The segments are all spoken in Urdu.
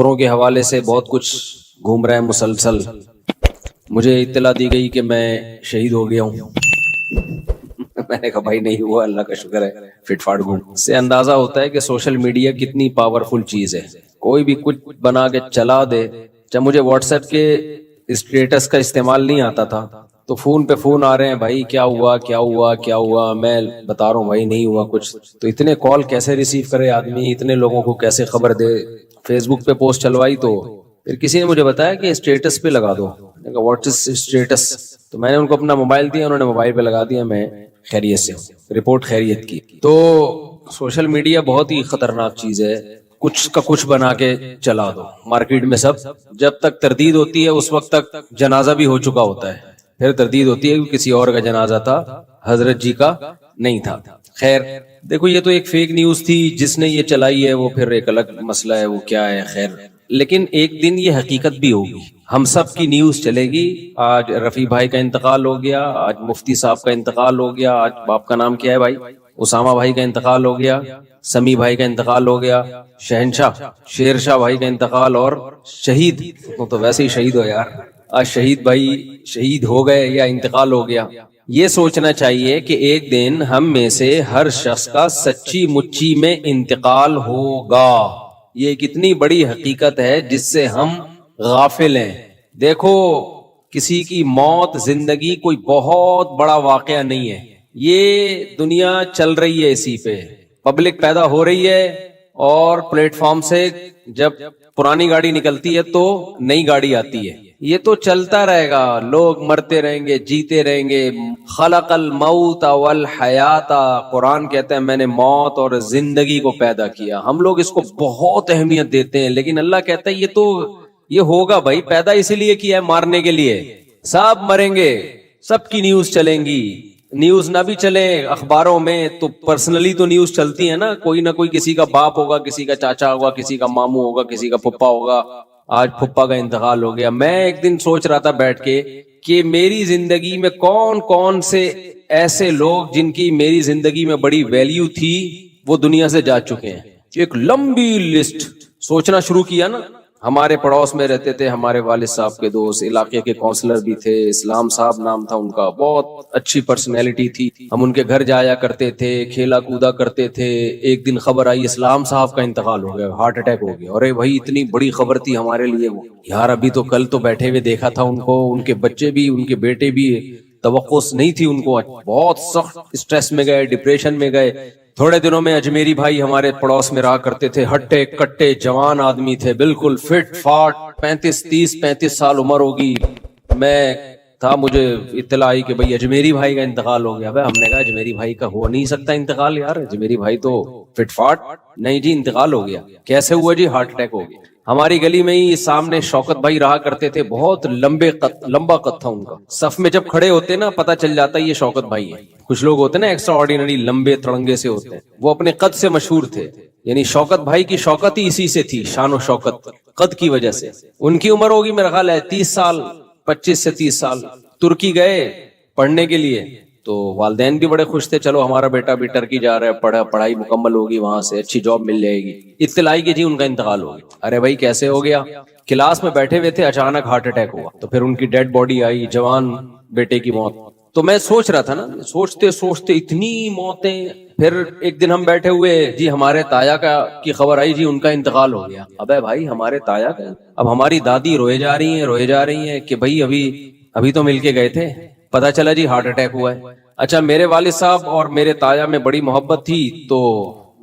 خبروں کے حوالے سے بہت کچھ گھوم رہا ہے مسلسل. مجھے اطلاع دی گئی کہ میں شہید ہو گیا ہوں. میں نے کہا بھائی نہیں ہوا، اللہ کا شکر ہے، فٹ فاٹ گھوم. اس سے اندازہ ہوتا ہے کہ سوشل میڈیا کتنی پاورفل چیز ہے. کوئی بھی کچھ بنا کے چلا دے. جب مجھے واٹس ایپ کے اسٹیٹس کا استعمال نہیں آتا تھا تو فون پہ فون آ رہے ہیں، بھائی کیا ہوا کیا ہوا کیا ہوا. میں بتا رہا ہوں بھائی نہیں ہوا کچھ. تو اتنے کال کیسے ریسیو کرے آدمی، اتنے لوگوں کو کیسے خبر دے. فیس بک پہ پوسٹ چلوائی تو پھر کسی نے مجھے بتایا کہ اسٹیٹس پہ لگا دو. What is status? تو میں نے ان کو اپنا موبائل دیا، انہوں نے موبائل پہ لگا دیا، میں خیریت سے ہوں، رپورٹ خیریت کی. تو سوشل میڈیا بہت ہی خطرناک چیز ہے. کچھ کا کچھ بنا کے چلا دو مارکیٹ میں. سب جب تک تردید ہوتی ہے اس وقت تک جنازہ بھی ہو چکا ہوتا ہے، پھر تردید ہوتی ہے کہ کسی اور کا جنازہ تھا، حضرت جی کا نہیں تھا. خیر دیکھو، یہ تو ایک فیک نیوز تھی، جس نے یہ چلائی ہے وہ پھر ایک الگ مسئلہ ہے، وہ کیا ہے. خیر لیکن ایک دن یہ حقیقت بھی ہوگی. ہم سب کی نیوز چلے گی. آج رفیع بھائی کا انتقال ہو گیا، آج مفتی صاحب کا انتقال ہو گیا، آج باپ کا نام کیا ہے بھائی، اسامہ بھائی کا انتقال ہو گیا، سمی بھائی کا انتقال ہو گیا، شہنشاہ شیر شاہ بھائی کا انتقال، اور شہید تو ویسے ہی شہید ہو یار. آج شہید بھائی شہید ہو گئے یا انتقال ہو گیا. یہ سوچنا چاہیے کہ ایک دن ہم میں سے ہر شخص کا سچی مچی میں انتقال ہوگا. یہ کتنی بڑی حقیقت ہے جس سے ہم غافل ہیں. دیکھو، کسی کی موت زندگی کوئی بہت بڑا واقعہ نہیں ہے. یہ دنیا چل رہی ہے، اسی پہ پبلک پیدا ہو رہی ہے، اور پلیٹ فارم سے جب پرانی گاڑی نکلتی ہے تو نئی گاڑی آتی ہے. یہ تو چلتا رہے گا، لوگ مرتے رہیں گے، جیتے رہیں گے. خلق الموت والحیات، قرآن کہتا ہے میں نے موت اور زندگی کو پیدا کیا. ہم لوگ اس کو بہت اہمیت دیتے ہیں، لیکن اللہ کہتا ہے یہ ہوگا بھائی، پیدا اسی لیے کیا ہے، مارنے کے لیے. سب مریں گے، سب کی نیوز چلیں گی. نیوز نہ بھی چلے اخباروں میں تو پرسنلی تو نیوز چلتی ہے نا. کوئی نہ کوئی کسی کا باپ ہوگا، کسی کا چاچا ہوگا، کسی کا ماموں ہوگا، کسی کا پھپھا ہوگا. آج پھپھا کا انتقال ہو گیا. میں ایک دن سوچ رہا تھا بیٹھ کے کہ میری زندگی میں کون کون سے ایسے لوگ جن کی میری زندگی میں بڑی ویلیو تھی وہ دنیا سے جا چکے ہیں. ایک لمبی لسٹ سوچنا شروع کیا نا. ہمارے پڑوس میں رہتے تھے ہمارے والد صاحب کے دوست، علاقے کے کونسلر بھی تھے، اسلام صاحب نام تھا ان کا، بہت اچھی پرسنالٹی تھی. ہم ان کے گھر جایا کرتے تھے، کھیلا کودا کرتے تھے. ایک دن خبر آئی اسلام صاحب کا انتقال ہو گیا، ہارٹ اٹیک ہو گیا. ارے بھائی اتنی بڑی خبر تھی ہمارے لیے وہ یار. ابھی تو کل تو بیٹھے ہوئے دیکھا تھا ان کو، ان کے بچے بھی، ان کے بیٹے بھی. توقع نہیں تھی ان کو. بہت سخت اسٹریس میں گئے، ڈپریشن میں گئے. تھوڑے دنوں میں اجمیری بھائی ہمارے پڑوس میں رہا کرتے تھے، ہٹے کٹے جوان آدمی تھے، بالکل فٹ فاٹ، 35 سال عمر ہوگی. میں تھا، مجھے اطلاع آئی کہ بھئی اجمیری بھائی کا انتقال ہو گیا. ہم نے کہا اجمیری بھائی کا ہو نہیں سکتا انتقال یار، اجمیری بھائی تو فٹ فاٹ. نہیں جی انتقال ہو گیا. کیسے ہوا جی؟ ہارٹ اٹیک ہو گیا. ہماری گلی میں ہی سامنے شوکت بھائی رہا کرتے تھے، بہت لمبا قد تھا ان کا. صف میں جب کھڑے ہوتے نا پتہ چل جاتا یہ شوکت بھائی ہے. کچھ لوگ ہوتے نا ایکسٹرا آرڈینری، لمبے تڑنگے سے ہوتے ہیں، وہ اپنے قد سے مشہور تھے. یعنی شوکت بھائی کی شوکت ہی اسی سے تھی، شان و شوکت قد کی وجہ سے. ان کی عمر ہوگی میرا خیال ہے 30 سال، 25 سے 30 سال. ترکی گئے پڑھنے کے لیے تو والدین بھی بڑے خوش تھے، چلو ہمارا بیٹا بھی ٹرکی جا رہا ہے، پڑھائی مکمل ہوگی، وہاں سے اچھی جاب مل جائے گی. اطلاع کی جی ان کا انتقال ہو گیا. ارے بھائی کیسے ہو گیا؟ کلاس میں بیٹھے ہوئے تھے، اچانک ہارٹ اٹیک ہوا. تو پھر ان کی ڈیڈ باڈی آئی، جوان بیٹے کی موت. تو میں سوچ رہا تھا نا، سوچتے سوچتے اتنی موتیں. پھر ایک دن ہم بیٹھے ہوئے، جی ہمارے تایا کی خبر آئی، جی ان کا انتقال ہو گیا. ابے بھائی ہمارے تایا کا؟ اب ہماری دادی روئے جا رہی ہیں کہ بھئی ابھی تو مل کے گئے تھے، پتا چلا جی ہارٹ اٹیک ہوا ہے. اچھا میرے والد صاحب اور میرے تایا میں بڑی محبت تھی، تو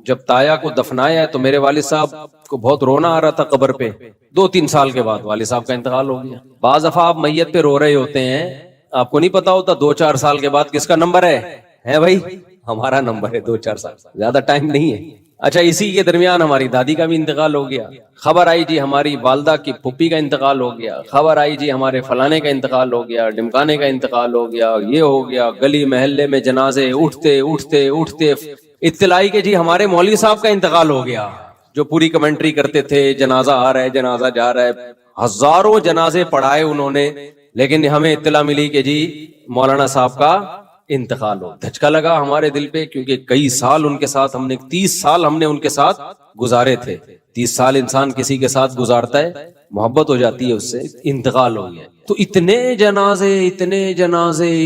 جب تایا کو دفنایا ہے تو میرے والد صاحب کو بہت رونا آ رہا تھا قبر پہ. 2-3 سال کے بعد والد صاحب کا انتقال ہو گیا. بعض دفعہ آپ میت پہ رو رہے ہوتے ہیں، آپ کو نہیں پتا ہوتا 2-4 سال کے بعد کس کا نمبر ہے بھائی؟ ہمارا نمبر ہے. 2-4 سال زیادہ ٹائم نہیں ہے. اچھا اسی کے درمیان ہماری دادی کا بھی انتقال ہو گیا. خبر آئی جی ہماری والدہ کی پھوپھی کا انتقال ہو گیا. خبر آئی جی ہمارے فلانے کا انتقال ہو گیا، ڈمکانے کا انتقال ہو گیا، یہ ہو گیا. گلی محلے میں جنازے اٹھتے اٹھتے اٹھتے اطلاع کہ جی ہمارے مولوی صاحب کا انتقال ہو گیا، جو پوری کمنٹری کرتے تھے، جنازہ آ رہا ہے، جنازہ جا رہا ہے. ہزاروں جنازے پڑھائے انہوں نے، لیکن ہمیں اطلاع ملی کہ جی مولانا صاحب کا انتقال ہو. دھچکا لگا ہمارے دل پہ، کیونکہ کئی سال ان کے ساتھ 30 سال ہم نے ان کے ساتھ گزارے تھے. 30 سال انسان کسی کے ساتھ گزارتا ہے, محبت ہو جاتی ہے اس سے, انتقال ہو گیا. تو اتنے جنازے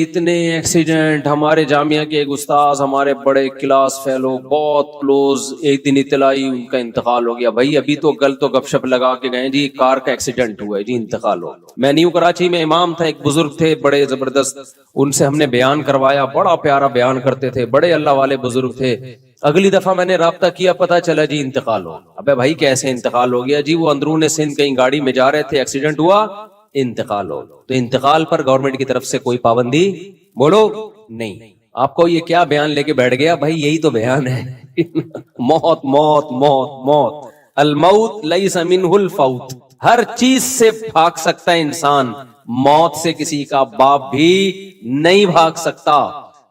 اتنے ایکسیڈنٹ. ہمارے جامعہ کے ایک استاذ, ہمارے بڑے کلاس فیلو, بہت کلوز, ایک دن اطلاع آئی ان کا انتقال ہو گیا. بھائی ابھی تو کل تو گپ شپ لگا کے گئے جی کار کا ایکسیڈنٹ ہوا ہے جی, انتقال ہو. میں نیو کراچی میں امام تھا, ایک بزرگ تھے بڑے زبردست, ان سے ہم نے بیان کروایا, بڑا پیارا بیان کرتے تھے, بڑے اللہ والے بزرگ تھے. اگلی دفعہ میں نے رابطہ کیا, پتا چلا جی انتقال ہو. ابے بھائی کیسے انتقال ہو گیا؟ جی وہ اندرون سندھ کہیں گاڑی میں جا رہے تھے, ایکسیڈنٹ ہوا, انتقال ہو. تو انتقال پر گورنمنٹ کی طرف سے کوئی پابندی بولو نہیں. آپ کو یہ کیا بیان لے کے بیٹھ گیا؟ بھائی یہی تو بیان ہے. موت موت موت موت, الموت لیس منہ الفوت. ہر چیز سے بھاگ سکتا ہے انسان, موت سے کسی کا باپ بھی نہیں بھاگ سکتا.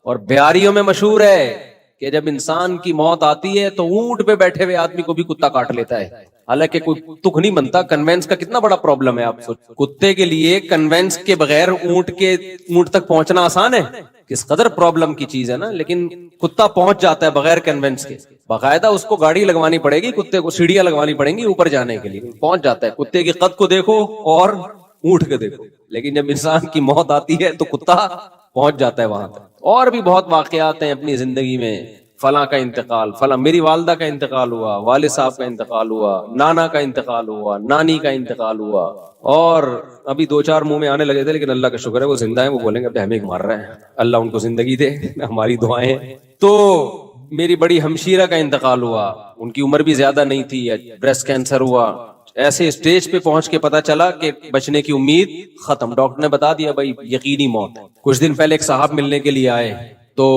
اور بیاریوں میں مشہور ہے کہ جب انسان کی موت آتی ہے تو اونٹ پہ بیٹھے ہوئے آدمی کو بھی کتا کاٹ لیتا ہے. حالانکہ کوئی تک نہیں بنتا. کنوینس کا کتنا بڑا پرابلم ہے آپ سوچ. کتے کے لیے کنوینس کے بغیر اونٹ تک پہنچنا آسان ہے, کس قدر پرابلم کی چیز ہے نا. لیکن کتا پہنچ جاتا ہے بغیر کنوینس کے. باقاعدہ اس کو گاڑی لگوانی پڑے گی, کتے کو سیڑھیاں لگوانی پڑیں گی اوپر جانے کے لیے, پہنچ جاتا ہے. کتے کی قد کو دیکھو اور اونٹ کے دیکھو. لیکن جب انسان کی موت آتی ہے تو کتا پہنچ جاتا ہے وہاں تک. اور بھی بہت واقعات ہیں اپنی زندگی میں. فلاں کا انتقال, فلاں میری والدہ کا انتقال ہوا, والد صاحب کا انتقال ہوا, نانا کا انتقال ہوا, نانی کا انتقال ہوا. اور ابھی 2-4 منہ میں آنے لگے تھے, لیکن اللہ کا شکر ہے وہ زندہ ہیں. وہ بولیں گے اب ہمیں مار رہے ہیں, اللہ ان کو زندگی دے, ہماری دعائیں. تو میری بڑی ہمشیرہ کا انتقال ہوا, ان کی عمر بھی زیادہ نہیں تھی, بریسٹ کینسر ہوا. ایسے اسٹیج پہ پہنچ کے پتا چلا کہ بچنے کی امید ختم. ڈاکٹر نے بتا دیا بھائی یقینی موت. کچھ دن پہلے ایک صاحب ملنے کے لیے آئے تو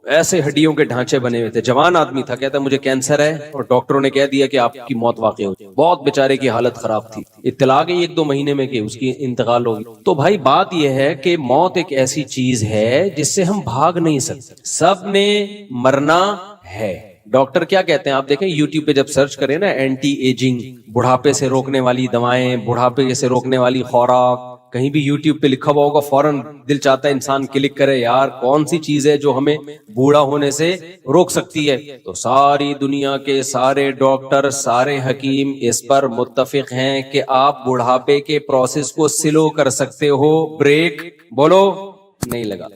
ایسے ہڈیوں کے ڈھانچے بنے ہوئے تھے, جوان آدمی تھا, کہتا مجھے کینسر ہے اور ڈاکٹروں نے کہہ دیا کہ آپ کی موت واقع ہو. بہت بیچارے کی حالت خراب تھی. اطلاع گئی 1-2 مہینے میں کہ اس کی انتقال ہوگی. تو بھائی بات یہ ہے کہ موت ایک ایسی چیز ہے جس سے ہم بھاگ نہیں سکتے, سب نے مرنا ہے. ڈاکٹر کیا کہتے ہیں آپ دیکھیں یوٹیوب پہ جب سرچ کریں نا, اینٹی ایجنگ, بڑھاپے سے روکنے والی دوائیں, بڑھاپے سے روکنے والی خوراک, کہیں بھی یوٹیوب پہ لکھا ہوا ہوگا, فوراً دل چاہتا ہے انسان کلک کرے, یار کون سی چیز ہے جو ہمیں بوڑھا ہونے سے روک سکتی ہے. تو ساری دنیا کے سارے ڈاکٹر, سارے حکیم اس پر متفق ہیں کہ آپ بڑھاپے کے پروسیس کو سلو کر سکتے ہو. بریک بولو نہیں لگا.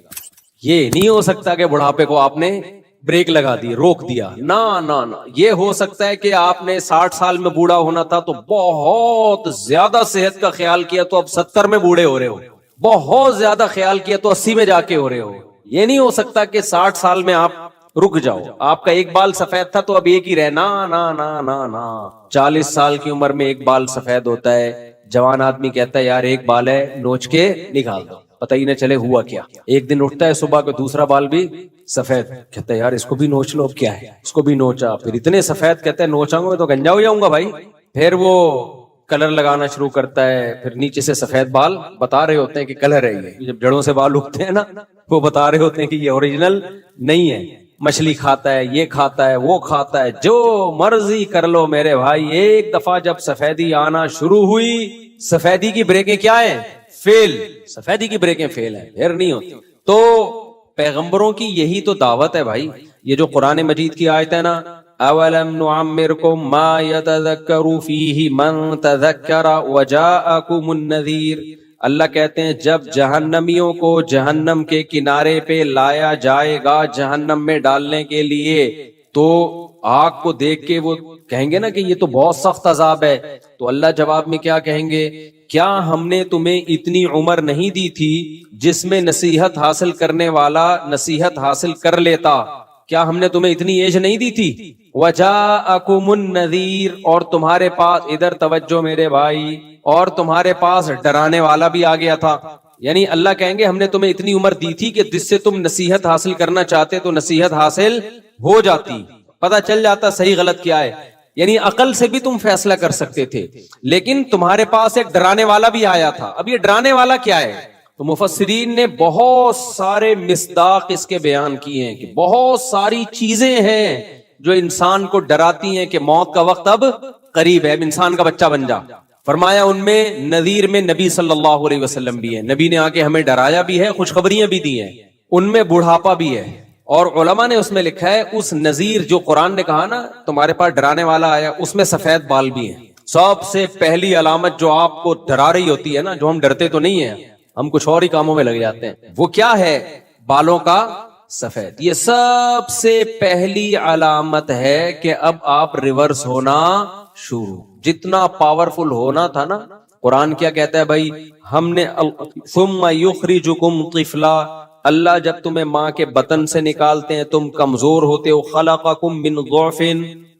یہ نہیں ہو سکتا کہ بڑھاپے کو آپ نے بریک لگا دی, روک دیا, نا نا نا. یہ ہو سکتا ہے کہ آپ نے 60 سال میں بوڑھا ہونا تھا تو بہت زیادہ صحت کا خیال کیا تو اب 70 میں بوڑھے ہو رہے ہو, بہت زیادہ خیال کیا تو 80 میں جا کے ہو رہے ہو. یہ نہیں ہو سکتا کہ 60 سال میں آپ رک جاؤ, آپ کا ایک بال سفید تھا تو اب ایک ہی رہے, نا نا نا نا نا. 40 سال کی عمر میں ایک بال سفید ہوتا ہے. جوان آدمی کہتا ہے یار ایک بال ہے, نوچ کے نکال دو, پتہ ہی نہ چلے ہوا کیا. ایک دن اٹھتا ہے صبح کو دوسرا بال بھی سفید, کہتا ہے یار اس کو بھی نوچ لو, اب کیا ہے, اس کو بھی نوچا, پھر اتنے سفید, کہتا ہے نوچاؤں گا تو گنجا ہو جاؤں گا بھائی. پھر وہ کلر لگانا شروع کرتا ہے, پھر نیچے سے سفید بال بتا رہے ہوتے ہیں کہ کلر ہے یہ. جب جڑوں سے بال اگتے ہیں نا وہ بتا رہے ہوتے ہیں کہ یہ اوریجنل نہیں ہے. مچھلی کھاتا ہے, یہ کھاتا ہے, وہ کھاتا ہے, جو مرضی کر لو میرے بھائی, ایک دفعہ جب سفیدی آنا شروع ہوئی, سفیدی کی بریکیں کیا ہیں؟ فیل. سفیدی کی بریکیں فیل ہیں, پھر نہیں ہوتی. تو پیغمبروں کی یہی تو دعوت ہے بھائی. یہ جو قرآن مجید کی آیت ہے نا, اولم نعمرکم ما یتذکر فیہ من تذکر وجاءکم النذیر. اللہ کہتے ہیں جب جہنمیوں کو جہنم کے کنارے پہ لایا جائے گا جہنم میں ڈالنے کے لیے, تو آگ کو دیکھ کے وہ کہیں گے نا کہ یہ تو بہت سخت عذاب ہے. تو اللہ جواب میں کیا کہیں گے, کیا ہم نے تمہیں اتنی عمر نہیں دی تھی جس میں نصیحت حاصل کرنے والا نصیحت حاصل کر لیتا؟ کیا ہم نے تمہیں اتنی ایج نہیں دی تھی؟ وجاءکم النذیر, اور تمہارے پاس, ادھر توجہ میرے بھائی, اور تمہارے پاس ڈرانے والا بھی آ گیا تھا. یعنی اللہ کہیں گے ہم نے تمہیں اتنی عمر دی تھی کہ جس سے تم نصیحت حاصل کرنا چاہتے تو نصیحت حاصل ہو جاتی, پتہ چل جاتا صحیح غلط کیا ہے. یعنی عقل سے بھی تم فیصلہ کر سکتے تھے, لیکن تمہارے پاس ایک ڈرانے والا بھی آیا تھا. اب یہ ڈرانے والا کیا ہے؟ تو مفسرین نے بہت سارے مصداق اس کے بیان کیے ہیں کہ بہت ساری چیزیں ہیں جو انسان کو ڈراتی ہیں کہ موت کا وقت اب قریب ہے, اب انسان کا بچہ بن جا. فرمایا ان میں نذیر میں نبی صلی اللہ علیہ وسلم بھی ہے, نبی نے آ کے ہمیں ڈرایا بھی ہے, خوشخبریاں بھی دی ہیں. ان میں بڑھاپا بھی ہے, اور علماء نے اس میں لکھا ہے اس نذیر جو قرآن نے کہا نا تمہارے پاس ڈرانے والا آیا، اس میں سفید بال بھی ہیں. سب سے پہلی علامت جو آپ کو ڈرا رہی ہوتی ہے نا، جو ہم ڈرتے تو نہیں ہیں، ہم کچھ اور ہی کاموں میں لگ جاتے ہیں، وہ کیا ہے؟ بالوں کا سفید. یہ سب سے پہلی علامت ہے کہ اب آپ ریورس ہونا شروع. جتنا پاورفل ہونا تھا نا، قرآن کیا کہتا ہے بھائی؟ ہم نے ثم یخرجکم طفلا، اللہ جب تمہیں ماں کے بطن سے نکالتے ہیں تم کمزور ہوتے ہو. خلقکم من ضعف،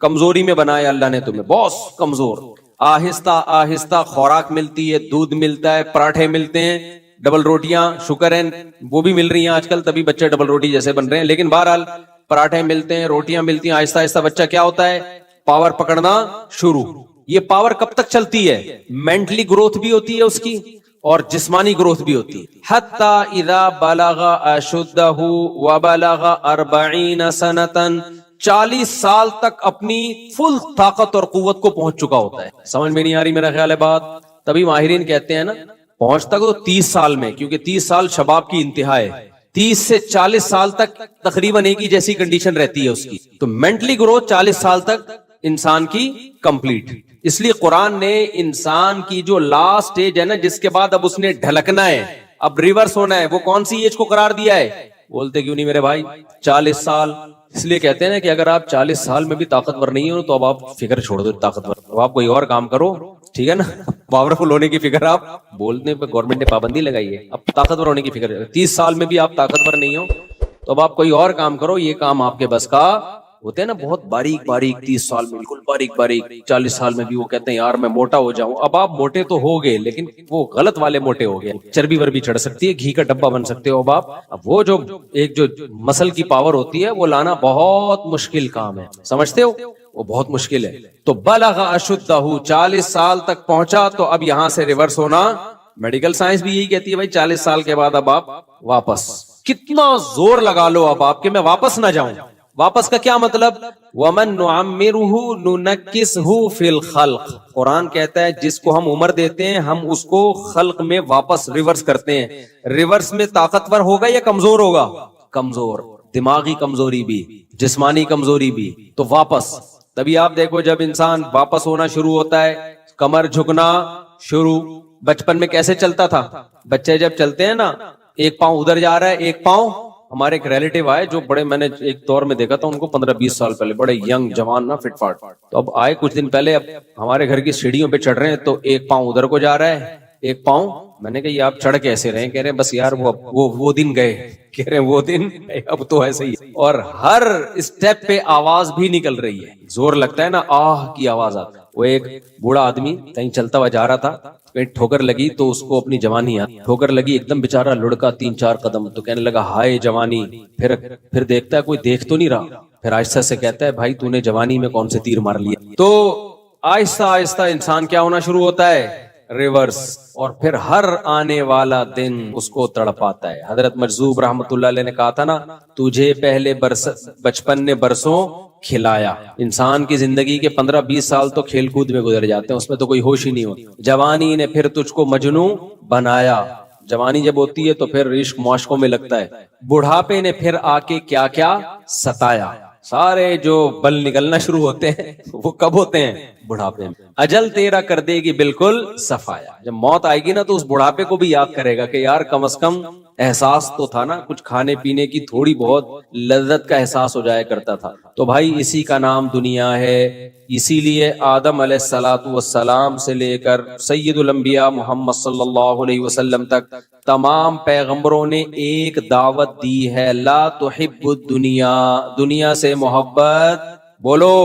کمزوری میں بنایا اللہ نے تمہیں، بہت کمزور. آہستہ آہستہ خوراک ملتی ہے، دودھ ملتا ہے، پراٹھے ملتے ہیں، ڈبل روٹیاں، شکر ہے وہ بھی مل رہی ہیں آج کل، تبھی بچے ڈبل روٹی جیسے بن رہے ہیں. لیکن بہرحال پراٹھے ملتے ہیں، روٹیاں ملتی ہیں، آہستہ آہستہ بچہ کیا ہوتا ہے؟ پاور پکڑنا شروع. یہ پاور کب تک چلتی ہے؟ مینٹلی گروتھ بھی ہوتی ہے اس کی اور جسمانی گروتھ بھی ہوتی ہے. حتی اذا بلغ اشدہ وبلغ 40 سنۃ، 40 سال تک اپنی فل طاقت اور قوت کو پہنچ چکا ہوتا ہے. سمجھ میں نہیں آ رہی میرا خیال ہے بات؟ تبھی ماہرین کہتے ہیں نا پہنچتا تو 30 سال میں، کیونکہ 30 سال شباب کی انتہا ہے. 30 سے 40 سال تک تقریباً ایک ہی جیسی کنڈیشن رہتی ہے اس کی. تو مینٹلی گروتھ 40 سال تک انسان کی کمپلیٹ. اس لیے قرآن نے انسان کی جو لاسٹ ایج ہے نا، جس کے بعد اب اس نے ڈھلکنا ہے، اب ریورس ہونا ہے، وہ کون سی ایج کو قرار دیا ہے؟ بولتے کیوں نہیں میرے بھائی؟ 40 سال. اس لیے کہتے ہیں نا کہ اگر آپ 40 سال میں بھی طاقتور نہیں ہو تو اب آپ فکر چھوڑ دو طاقتور، اب آپ کوئی اور کام کرو، ٹھیک ہے نا؟ پاورفل ہونے کی فکر آپ بولنے پہ گورنمنٹ نے پابندی لگائی ہے، اب طاقتور ہونے کی فکر. 30 سال میں بھی آپ طاقتور نہیں ہو تو اب آپ کوئی اور کام کرو، یہ کام آپ کے بس کا ہوتے ہیں نا بہت باریک باریک. 30 سال میں بالکل باریک باریک، 40 سال میں بھی وہ کہتے ہیں یار میں موٹا ہو جاؤں. اب آپ موٹے تو ہو گئے لیکن وہ غلط والے موٹے ہو گئے، چربی وربی چڑھ سکتی ہے، گھی کا ڈبہ بن سکتے ہو اب وہ جو ایک جو مسل کی پاور ہوتی ہے وہ لانا بہت مشکل کام ہے، سمجھتے ہو؟ وہ بہت مشکل ہے. تو بلغ اشدہ، 40 سال تک پہنچا تو اب یہاں سے ریورس ہونا. میڈیکل سائنس بھی یہی کہتی ہے بھائی 40 سال کے بعد اب آپ واپس، کتنا زور لگا لو اب آپ کہ میں واپس نہ جاؤں. واپس کا کیا مطلب؟ وَمَن نُعَمِّرُهُ نُنَكِّسْهُ فِي الْخَلْقِ، قرآن کہتا ہے جس کو ہم عمر دیتے ہیں ہم اس کو خلق میں واپس ریورس کرتے ہیں. ریورس میں طاقتور ہوگا یا کمزور ہوگا؟ کمزور. دماغی کمزوری بھی، جسمانی کمزوری بھی. تو واپس. تبھی آپ دیکھو جب انسان واپس ہونا شروع ہوتا ہے، کمر جھکنا شروع. بچپن میں کیسے چلتا تھا؟ بچے جب چلتے ہیں نا، ایک پاؤں ادھر جا رہا ہے، ایک پاؤں. ہمارے ایک ریلیٹیو آئے جو بڑے، میں نے ایک دور میں دیکھا تھا ان کو 15-20 سال پہلے، بڑے ینگ جوان نا، فٹ فاٹ. تو اب آئے کچھ دن پہلے، اب ہمارے گھر کی سیڑھیوں پہ چڑھ رہے ہیں تو ایک پاؤں ادھر کو جا رہا ہے، ایک پاؤں. میں نے کہا یہ آپ چڑھ کیسے رہے ہیں؟ کہہ رہے ہیں بس یار وہ دن گئے. کہہ رہے ہیں وہ دن اب تو ایسے ہی. اور ہر اسٹیپ پہ آواز بھی نکل رہی ہے، زور لگتا ہے نا، آہ کی آواز آتی. وہ ایک بوڑھا آدمی کہیں چلتا ہوا جا رہا تھا، کہیں ٹھوکر لگی تو اس کو اپنی جوانی آتی. ٹھوکر لگی، ایک دم بےچارا لڑکا 3-4 قدم، تو کہنے لگا ہائے جوانی. پھر دیکھتا ہے کوئی دیکھ تو نہیں رہا، پھر آہستہ سے کہتا ہے بھائی تو نے جوانی میں کون سے تیر مار لیا. تو آہستہ آہستہ انسان کیا ہونا شروع ہوتا ہے؟ ریورس. اور پھر ہر آنے والا دن اس کو تڑپاتا ہے. حضرت مجذوب رحمت اللہ علیہ نے کہا تھا نا، تجھے پہلے بچپن نے برسوں کھلایا. انسان کی زندگی کے 15-20 سال تو کھیل کود میں گزر جاتے ہیں، اس میں تو کوئی ہوش ہی نہیں ہوتی. جوانی نے پھر تجھ کو مجنوں بنایا. جوانی جب ہوتی ہے تو پھر عشق معاشقوں میں لگتا ہے. بڑھاپے نے پھر آ کے کیا کیا ستایا. سارے جو بل نکلنا شروع ہوتے ہیں وہ کب ہوتے ہیں؟ بڑھاپے میں. اجل تیرا کر دے گی بالکل صفایا. جب موت آئے گی نا تو اس بڑھاپے کو بھی یاد کرے گا کہ یار کم از کم احساس تو تھا نا، کچھ کھانے پینے کی تھوڑی بہت لذت کا احساس ہو جایا کرتا تھا. تو بھائی اسی کا نام دنیا ہے. اسی لیے آدم علیہ الصلوۃ والسلام سے لے کر سید الانبیاء محمد صلی اللہ علیہ وسلم تک تمام پیغمبروں نے ایک دعوت دی ہے، لا تحب الدنیا، دنیا سے محبت بولو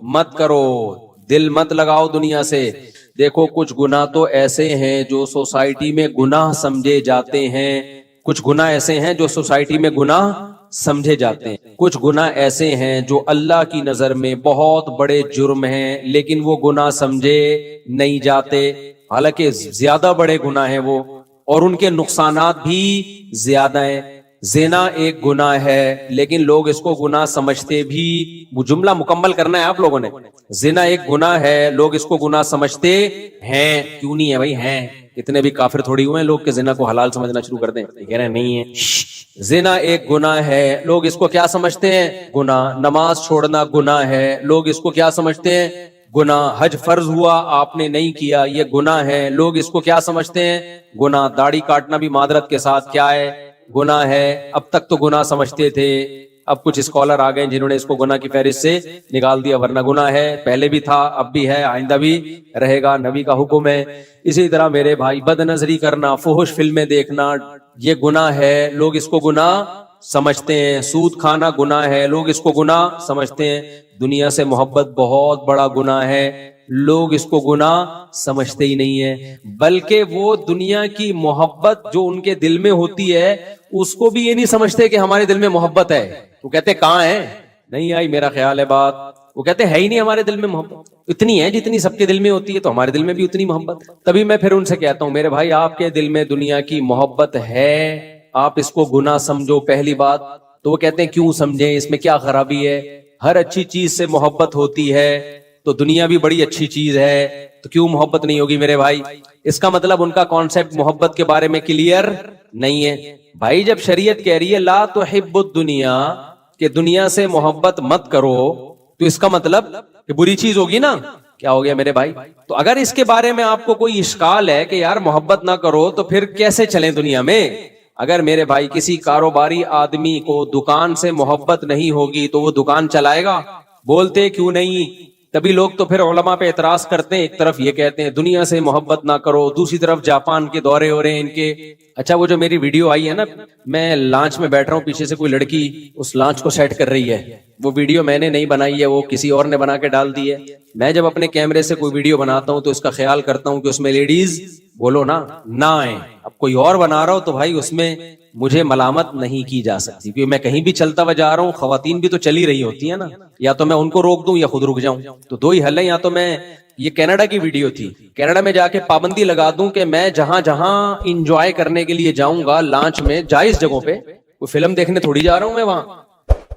مت کرو، دل مت لگاؤ دنیا سے. دیکھو کچھ گناہ تو ایسے ہیں جو سوسائٹی میں گناہ سمجھے جاتے ہیں، کچھ گناہ ایسے ہیں جو سوسائٹی میں گناہ سمجھے جاتے ہیں، کچھ گناہ ایسے ہیں جو اللہ کی نظر میں بہت بڑے جرم ہیں لیکن وہ گناہ سمجھے نہیں جاتے، حالانکہ زیادہ بڑے گناہ ہیں وہ، اور ان کے نقصانات بھی زیادہ ہیں. زنا ایک گناہ ہے لیکن لوگ اس کو گناہ سمجھتے بھی. وہ جملہ مکمل کرنا ہے آپ لوگوں نے. زنا ایک گناہ ہے, لوگ اس کو گناہ سمجھتے ہیں. کیوں نہیں ہے بھائی؟ ہیں. اتنے بھی کافر تھوڑی ہوئے ہیں لوگ کہ زنا کو حلال سمجھنا شروع کر دیں. کہہ رہے ہیں نہیں ہے. زنا ایک گناہ ہے, لوگ اس کو کیا سمجھتے ہیں؟ گناہ. نماز چھوڑنا گناہ ہے, لوگ اس کو کیا سمجھتے ہیں؟ گناہ. حج فرض ہوا آپ نے نہیں کیا, یہ گناہ ہے, لوگ اس کو کیا سمجھتے ہیں؟ گناہ. داڑھی کاٹنا بھی معذرت کے ساتھ کیا ہے؟ گناہ ہے. اب تک تو گناہ سمجھتے تھے, اب کچھ اسکالر آ گئے جنہوں نے اس کو گناہ کی فہرست سے نکال دیا, ورنہ گناہ ہے, پہلے بھی تھا, اب بھی ہے, آئندہ بھی رہے گا, نبی کا حکم ہے. اسی طرح میرے بھائی بد نظری کرنا, فحش فلمیں دیکھنا, یہ گناہ ہے, لوگ اس کو گناہ سمجھتے ہیں. سود کھانا گناہ ہے, لوگ اس کو گناہ سمجھتے ہیں. دنیا سے محبت بہت بڑا گناہ ہے, لوگ اس کو گناہ سمجھتے ہی نہیں ہیں. بلکہ وہ دنیا کی محبت جو ان کے دل میں ہوتی ہے اس کو بھی یہ نہیں سمجھتے کہ ہمارے دل میں محبت ہے. وہ کہتے کہاں ہے؟ نہیں آئی میرا خیال ہے بات. وہ کہتے ہے ہی نہیں ہمارے دل میں محبت. اتنی ہے جتنی سب کے دل میں ہوتی ہے, تو ہمارے دل میں بھی اتنی محبت. تبھی میں پھر ان سے کہتا ہوں میرے بھائی آپ کے دل میں دنیا کی محبت ہے, آپ اس کو گناہ سمجھو پہلی بات. تو وہ کہتے ہیں کیوں سمجھیں, اس میں کیا خرابی ہے؟ ہر اچھی چیز سے محبت ہوتی ہے, تو دنیا بھی بڑی اچھی چیز ہے, تو کیوں محبت نہیں ہوگی میرے بھائی؟ اس کا مطلب ان کا کانسیپٹ محبت کے بارے میں کلیئر نہیں ہے. بھائی جب شریعت کہہ رہی ہے لا تحب الدنیا, کہ دنیا سے محبت مت کرو, تو اس کا مطلب کہ بری چیز ہوگی نا. کیا ہو گیا میرے بھائی؟ تو اگر اس کے بارے میں آپ کو کوئی اشکال ہے کہ یار محبت نہ کرو, تو پھر کیسے چلیں دنیا میں؟ اگر میرے بھائی کسی کاروباری آدمی کو دکان سے محبت نہیں ہوگی تو وہ دکان چلائے گا؟ بولتے کیوں نہیں. تبھی لوگ تو پھر علماء پہ اعتراض کرتے ہیں, ایک طرف یہ کہتے ہیں دنیا سے محبت نہ کرو, دوسری طرف جاپان کے دورے ہو رہے ہیں ان کے. اچھا وہ جو میری ویڈیو آئی ہے نا, میں لانچ میں بیٹھ رہا ہوں, پیچھے سے کوئی لڑکی اس لانچ کو سیٹ کر رہی ہے, وہ ویڈیو میں نے نہیں بنائی ہے, وہ کسی اور نے بنا کے ڈال دی ہے. میں جب اپنے کیمرے سے کوئی ویڈیو بناتا ہوں تو اس کا خیال کرتا ہوں کہ اس میں لیڈیز بولو نا نہ آئیں. اب کوئی اور بنا رہا ہو تو بھائی اس میں مجھے ملامت نہیں کی جا سکتی, کیونکہ میں کہیں بھی چلتا ہوا جا رہا ہوں, خواتین بھی تو چلی رہی ہوتی ہیں نا, یا تو میں ان کو روک دوں یا خود رک جاؤں. تو دو ہی حل ہے, یا تو میں, یہ کینیڈا کی ویڈیو تھی, کینیڈا میں جا کے پابندی لگا دوں کہ میں جہاں جہاں انجوائے کرنے کے لیے جاؤں گا لانچ میں, جائز جگہوں پہ, کوئی فلم دیکھنے تھوڑی جا رہا ہوں میں وہاں,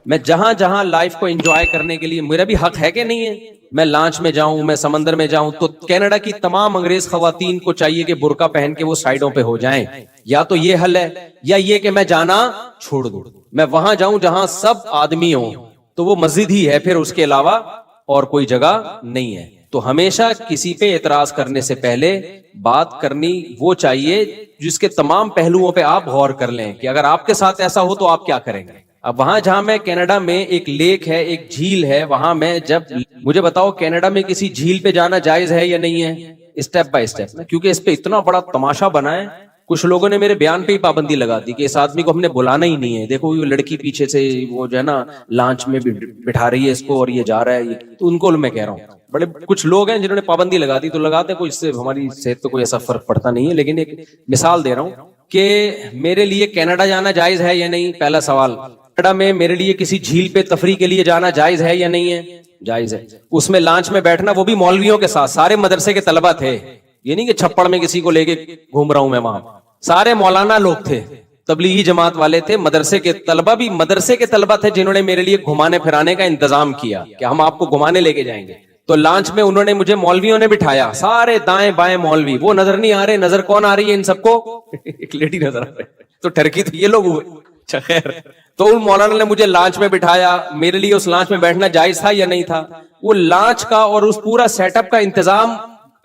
میں جہاں جہاں لائف کو انجوائے کرنے کے لیے, میرا بھی حق ہے کہ نہیں ہے, میں لانچ میں جاؤں, میں سمندر میں جاؤں, تو کینیڈا کی تمام انگریز خواتین کو چاہیے کہ برقع پہن کے وہ سائیڈوں پہ ہو جائیں. یا تو یہ حل ہے, یا یہ کہ میں جانا چھوڑ دوں, میں وہاں جاؤں جہاں سب آدمی ہوں, تو وہ مسجد ہی ہے, پھر اس کے علاوہ اور کوئی جگہ نہیں ہے. تو ہمیشہ کسی پہ اعتراض کرنے سے پہلے بات کرنی وہ چاہیے جس کے تمام پہلوؤں پہ آپ غور کر لیں کہ اگر آپ کے ساتھ ایسا ہو تو آپ کیا کریں گے. اب وہاں جہاں میں کینیڈا میں ایک لیک ہے, ایک جھیل ہے, وہاں میں جب, مجھے بتاؤ کینیڈا میں کسی جھیل پہ جانا جائز ہے یا نہیں ہے؟ اسٹیپ بائی اسٹیپ, کیونکہ اس پہ اتنا بڑا تماشا بنا ہے. کچھ لوگوں نے میرے بیان پہ ہی پابندی لگا دی کہ اس آدمی کو ہم نے بلانا ہی نہیں ہے, دیکھو یہ لڑکی پیچھے سے وہ جو ہے نا لانچ میں بھی بٹھا رہی ہے اس کو اور یہ جا رہا ہے. تو ان کو میں کہہ رہا ہوں, بڑے کچھ لوگ ہیں جنہوں نے پابندی لگا دی, تو لگاتے کوئی, اس سے ہماری صحت پہ کوئی ایسا فرق پڑتا نہیں ہے. لیکن ایک مثال دے رہا ہوں کہ میرے لیے کینیڈا جانا جائز ہے یا نہیں. پہلا سوال, کینیڈا میں میرے لیے کسی جھیل پہ تفریح کے لیے جانا جائز ہے یا نہیں ہے؟ جائز ہے. اس میں لانچ میں بیٹھنا, وہ بھی مولویوں کے ساتھ, سارے مدرسے کے طلبہ تھے, یہ نہیں کہ چھپڑ میں کسی کو لے کے گھوم رہا ہوں میں, وہاں سارے مولانا لوگ تھے, تبلیغی جماعت والے تھے, مدرسے کے طلبہ بھی مدرسے کے طلبہ تھے جنہوں نے میرے لیے گھمانے پھرانے کا انتظام کیا کہ ہم آپ کو گھمانے لے کے جائیں گے. تو لانچ میں انہوں نے مجھے, مولویوں نے بٹھایا, سارے دائیں بائیں مولوی, وہ نظر نہیں آ رہے, نظر کون آ رہی ہے ان سب کو؟ ایک لیڈی نظر آ رہی, تو ٹرکی تو یہ لوگ ہوئے. اچھا خیر, تو ان مولانا نے مجھے لانچ میں بٹھایا. میرے لیے اس لانچ میں بیٹھنا جائز تھا یا نہیں تھا؟ وہ لانچ کا اور اس پورا سیٹ اپ کا انتظام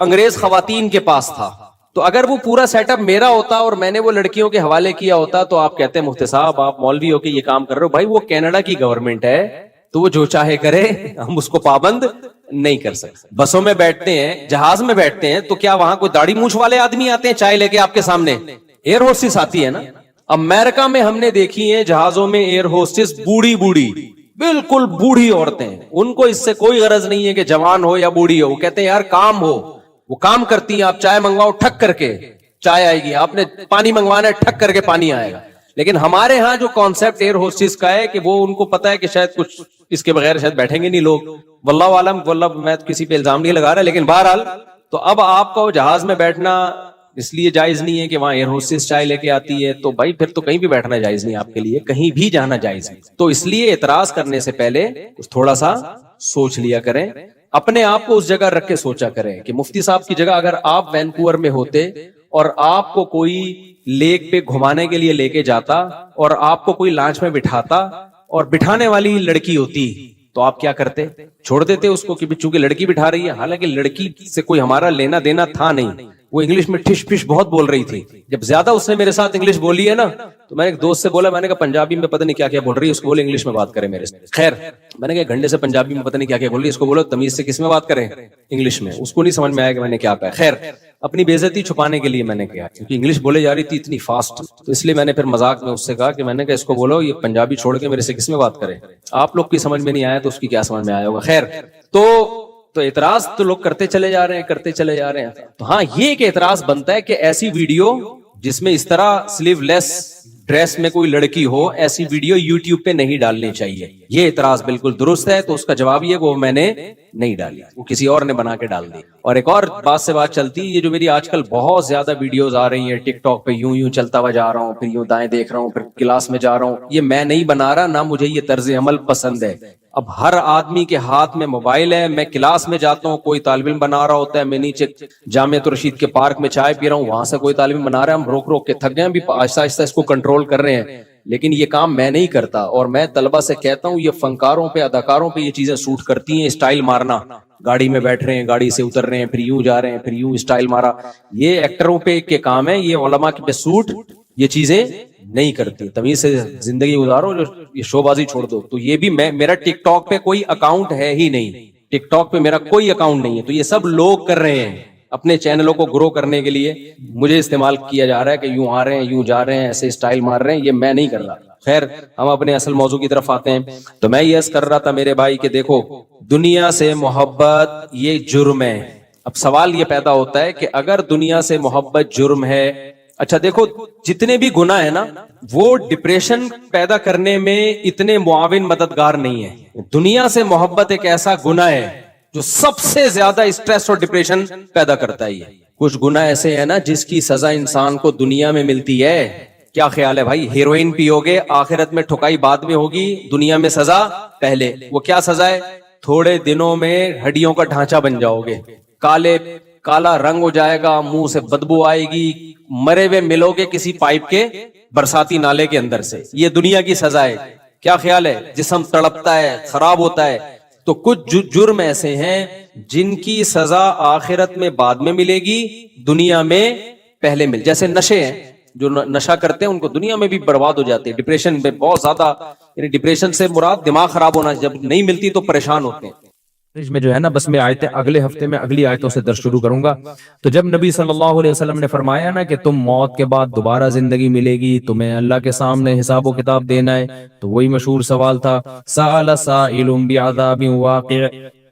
انگریز خواتین کے پاس تھا. تو اگر وہ پورا سیٹ اپ میرا ہوتا اور میں نے وہ لڑکیوں کے حوالے کیا ہوتا تو آپ کہتے ہیں مفتی صاحب آپ مولوی ہو کے یہ کام کر رہے ہو. بھائی وہ کینیڈا کی گورنمنٹ ہے, تو وہ جو چاہے کرے, ہم اس کو پابند نہیں کر سکتے. بسوں میں بیٹھتے ہیں, جہاز میں بیٹھتے ہیں, تو کیا وہاں کوئی داڑھی مونچھ والے آدمی آتے ہیں چائے لے کے آپ کے سامنے؟ ایئر ہوسٹس آتی ہے نا. امریکہ میں ہم نے دیکھی ہیں جہازوں میں ایئر ہوسٹس بوڑھی بوڑھی, بالکل بوڑھی عورتیں, ان کو اس سے کوئی غرض نہیں ہے کہ جوان ہو یا بوڑھی ہو, وہ کہتے ہیں یار کام ہو, وہ کام کرتی ہیں. آپ چائے منگواؤ ٹھک کر کے چائے آئے گی, آپ نے پانی منگوانا ہے ٹھک کر کے پانی آئے گا. لیکن ہمارے ہاں جو کانسیپٹ ایئر ہوسٹس کا ہے کہ وہ ان کو پتا ہے کہ شاید کچھ اس کے بغیر شاید بیٹھیں گے نہیں لوگ, واللہ عالم, واللہ میں کسی پہ الزام نہیں لگا رہا, لیکن بہرحال. تو اب آپ کو جہاز میں بیٹھنا اس لیے جائز نہیں ہے کہ وہاں ایئر ہوسٹس چائے لے کے آتی ہے تو بھائی پھر تو کہیں بھی بیٹھنا جائز نہیں آپ کے لیے, کہیں بھی جانا جائز نہیں. تو اس لیے اعتراض کرنے سے پہلے تھوڑا سا سوچ لیا کریں, اپنے آپ کو اس جگہ رکھ کے سوچا کریں کہ مفتی صاحب کی جگہ اگر آپ وینکوور میں ہوتے اور آپ کو کوئی لیک پہ گھمانے کے لیے لے کے جاتا اور آپ کو کوئی لانچ میں بٹھاتا اور بٹھانے والی لڑکی ہوتی تو آپ کیا کرتے؟ چھوڑ دیتے اس کو کہ چونکہ لڑکی بٹھا رہی ہے, حالانکہ لڑکی سے کوئی ہمارا لینا دینا تھا نہیں. وہ انگلش میں ٹھش پش بہت بول رہی تھی, جب زیادہ اس نے میرے ساتھ انگلش بولی ہے نا تو میں نے ایک دوست سے بولا, میں نے کہا پنجابی میں پتہ نہیں کیا کیا بول رہی ہے, اس کو بولے انگلش میں بات کرے میرے سے. خیر میں نے کہا گھنٹے سے پنجابی میں پتہ نہیں کیا کیا بول رہی ہے, اس کو بولو تمیز سے کس میں بات کریں, انگلش میں. اس کو نہیں سمجھ میں آیا کہ میں نے کیا کہا. خیر اپنی بے عزتی چھپانے کے لیے میں نے کہا, کیونکہ انگلش بولے جا رہی تھی اتنی فاسٹ, تو اس لیے میں نے پھر مذاق میں اس سے کہا کہ میں نے کہا اس کو بولو یہ پنجابی چھوڑ کے میرے سے کس میں بات کرے, آپ لوگ کی سمجھ میں نہیں آیا تو اس کی کیا سمجھ میں آیا ہوگا. خیر تو اعتراض تو لوگ کرتے چلے جا رہے ہیں. تو ہاں یہ ایک اعتراض بنتا ہے کہ ایسی ویڈیو جس میں اس طرح سلیو لیس ڈریس میں کوئی لڑکی ہو, ایسی ویڈیو یوٹیوب پہ نہیں ڈالنی چاہیے. یہ اعتراض بالکل درست ہے. تو اس کا جواب یہ وہ میں نے نہیں ڈالی, وہ کسی اور نے بنا کے ڈال دی. اور ایک اور بات سے بات چلتی, یہ جو میری آج کل بہت زیادہ ویڈیوز آ رہی ہیں ٹک ٹاک پہ, یوں چلتا ہوا جا رہا ہوں, پھر یوں دائیں دیکھ رہا ہوں, پھر کلاس میں جا رہا ہوں, یہ میں نہیں بنا رہا, نہ مجھے یہ طرز عمل پسند ہے. اب ہر آدمی کے ہاتھ میں موبائل ہے. میں کلاس میں جاتا ہوں, کوئی طالب علم بنا رہا ہوتا ہے, میں نیچے جامعۃ الرشید کے پارک میں چائے پی رہا ہوں, وہاں سے کوئی طالب علم بنا رہا ہے, ہم روک روک کے تھک گئے, بھی آہستہ آہستہ اس کو کنٹرول کر رہے ہیں. لیکن یہ کام میں نہیں کرتا, اور میں طلبہ سے کہتا ہوں یہ فنکاروں پہ اداکاروں پہ یہ چیزیں سوٹ کرتی ہیں. اسٹائل مارنا, گاڑی میں بیٹھ رہے ہیں, گاڑی سے اتر رہے ہیں, پھر یوں جا رہے ہیں, پھر یوں اسٹائل مارا, یہ ایکٹروں پہ کے کام ہے, یہ علماء کے پہ سوٹ یہ چیزیں نہیں کرتی. تمیز سے زندگی گزارو, جو یہ شو بازی چھوڑ دو. تو یہ بھی میرا ٹک ٹاک پہ کوئی اکاؤنٹ ہے ہی نہیں, ٹک ٹاک پہ میرا کوئی اکاؤنٹ نہیں ہے. تو یہ سب لوگ کر رہے ہیں اپنے چینلوں کو گرو کرنے کے لیے, مجھے استعمال کیا جا رہا ہے کہ یوں آ رہے ہیں, یوں جا رہے ہیں, ایسے اسٹائل مار رہے ہیں. یہ میں نہیں کر رہا. خیر ہم اپنے اصل موضوع کی طرف آتے ہیں. تو میں یہ عرض کر رہا تھا میرے بھائی کہ دیکھو دنیا سے محبت یہ جرم ہے. اب سوال یہ پیدا ہوتا ہے کہ اگر دنیا سے محبت جرم ہے, اچھا دیکھو جتنے بھی گناہ ہیں نا وہ ڈپریشن پیدا کرنے میں اتنے معاون مددگار نہیں ہے. دنیا سے محبت ایک ایسا گناہ ہے جو سب سے زیادہ اسٹریس اور ڈپریشن پیدا کرتا ہے. کچھ گناہ ایسے ہیں نا جس کی سزا انسان کو دنیا میں ملتی ہے. کیا خیال ہے بھائی؟ ہیروئن پیو گے, آخرت میں ٹھکائی بعد میں ہوگی, دنیا میں سزا پہلے. وہ کیا سزا ہے؟ تھوڑے دنوں میں ہڈیوں کا ڈھانچہ بن جاؤ گے, کالا رنگ ہو جائے گا, منہ سے بدبو آئے گی, مرے ہوئے ملو گے کسی پائپ کے برساتی نالے کے اندر سے. یہ دنیا کی سزا ہے. کیا خیال ہے؟ جسم تڑپتا ہے, خراب ہوتا ہے. تو کچھ جرم ایسے ہیں جن کی سزا آخرت میں بعد میں ملے گی, دنیا میں پہلے مل. جیسے نشے ہیں, جو نشہ کرتے ہیں ان کو دنیا میں بھی برباد ہو جاتے ہیں. ڈپریشن میں بہت زیادہ, یعنی ڈپریشن سے مراد دماغ خراب ہونا, جب نہیں ملتی تو پریشان ہوتے ہیں. میں جو ہے نا بس میں آیتیں اگلے ہفتے میں اگلی آیتوں سے درس شروع کروں گا. تو جب نبی صلی اللہ علیہ وسلم نے فرمایا نا کہ تم موت کے بعد دوبارہ زندگی ملے گی, تمہیں اللہ کے سامنے حساب و کتاب دینا ہے, تو وہی مشہور سوال تھا سأل سائل بعذاب واقع.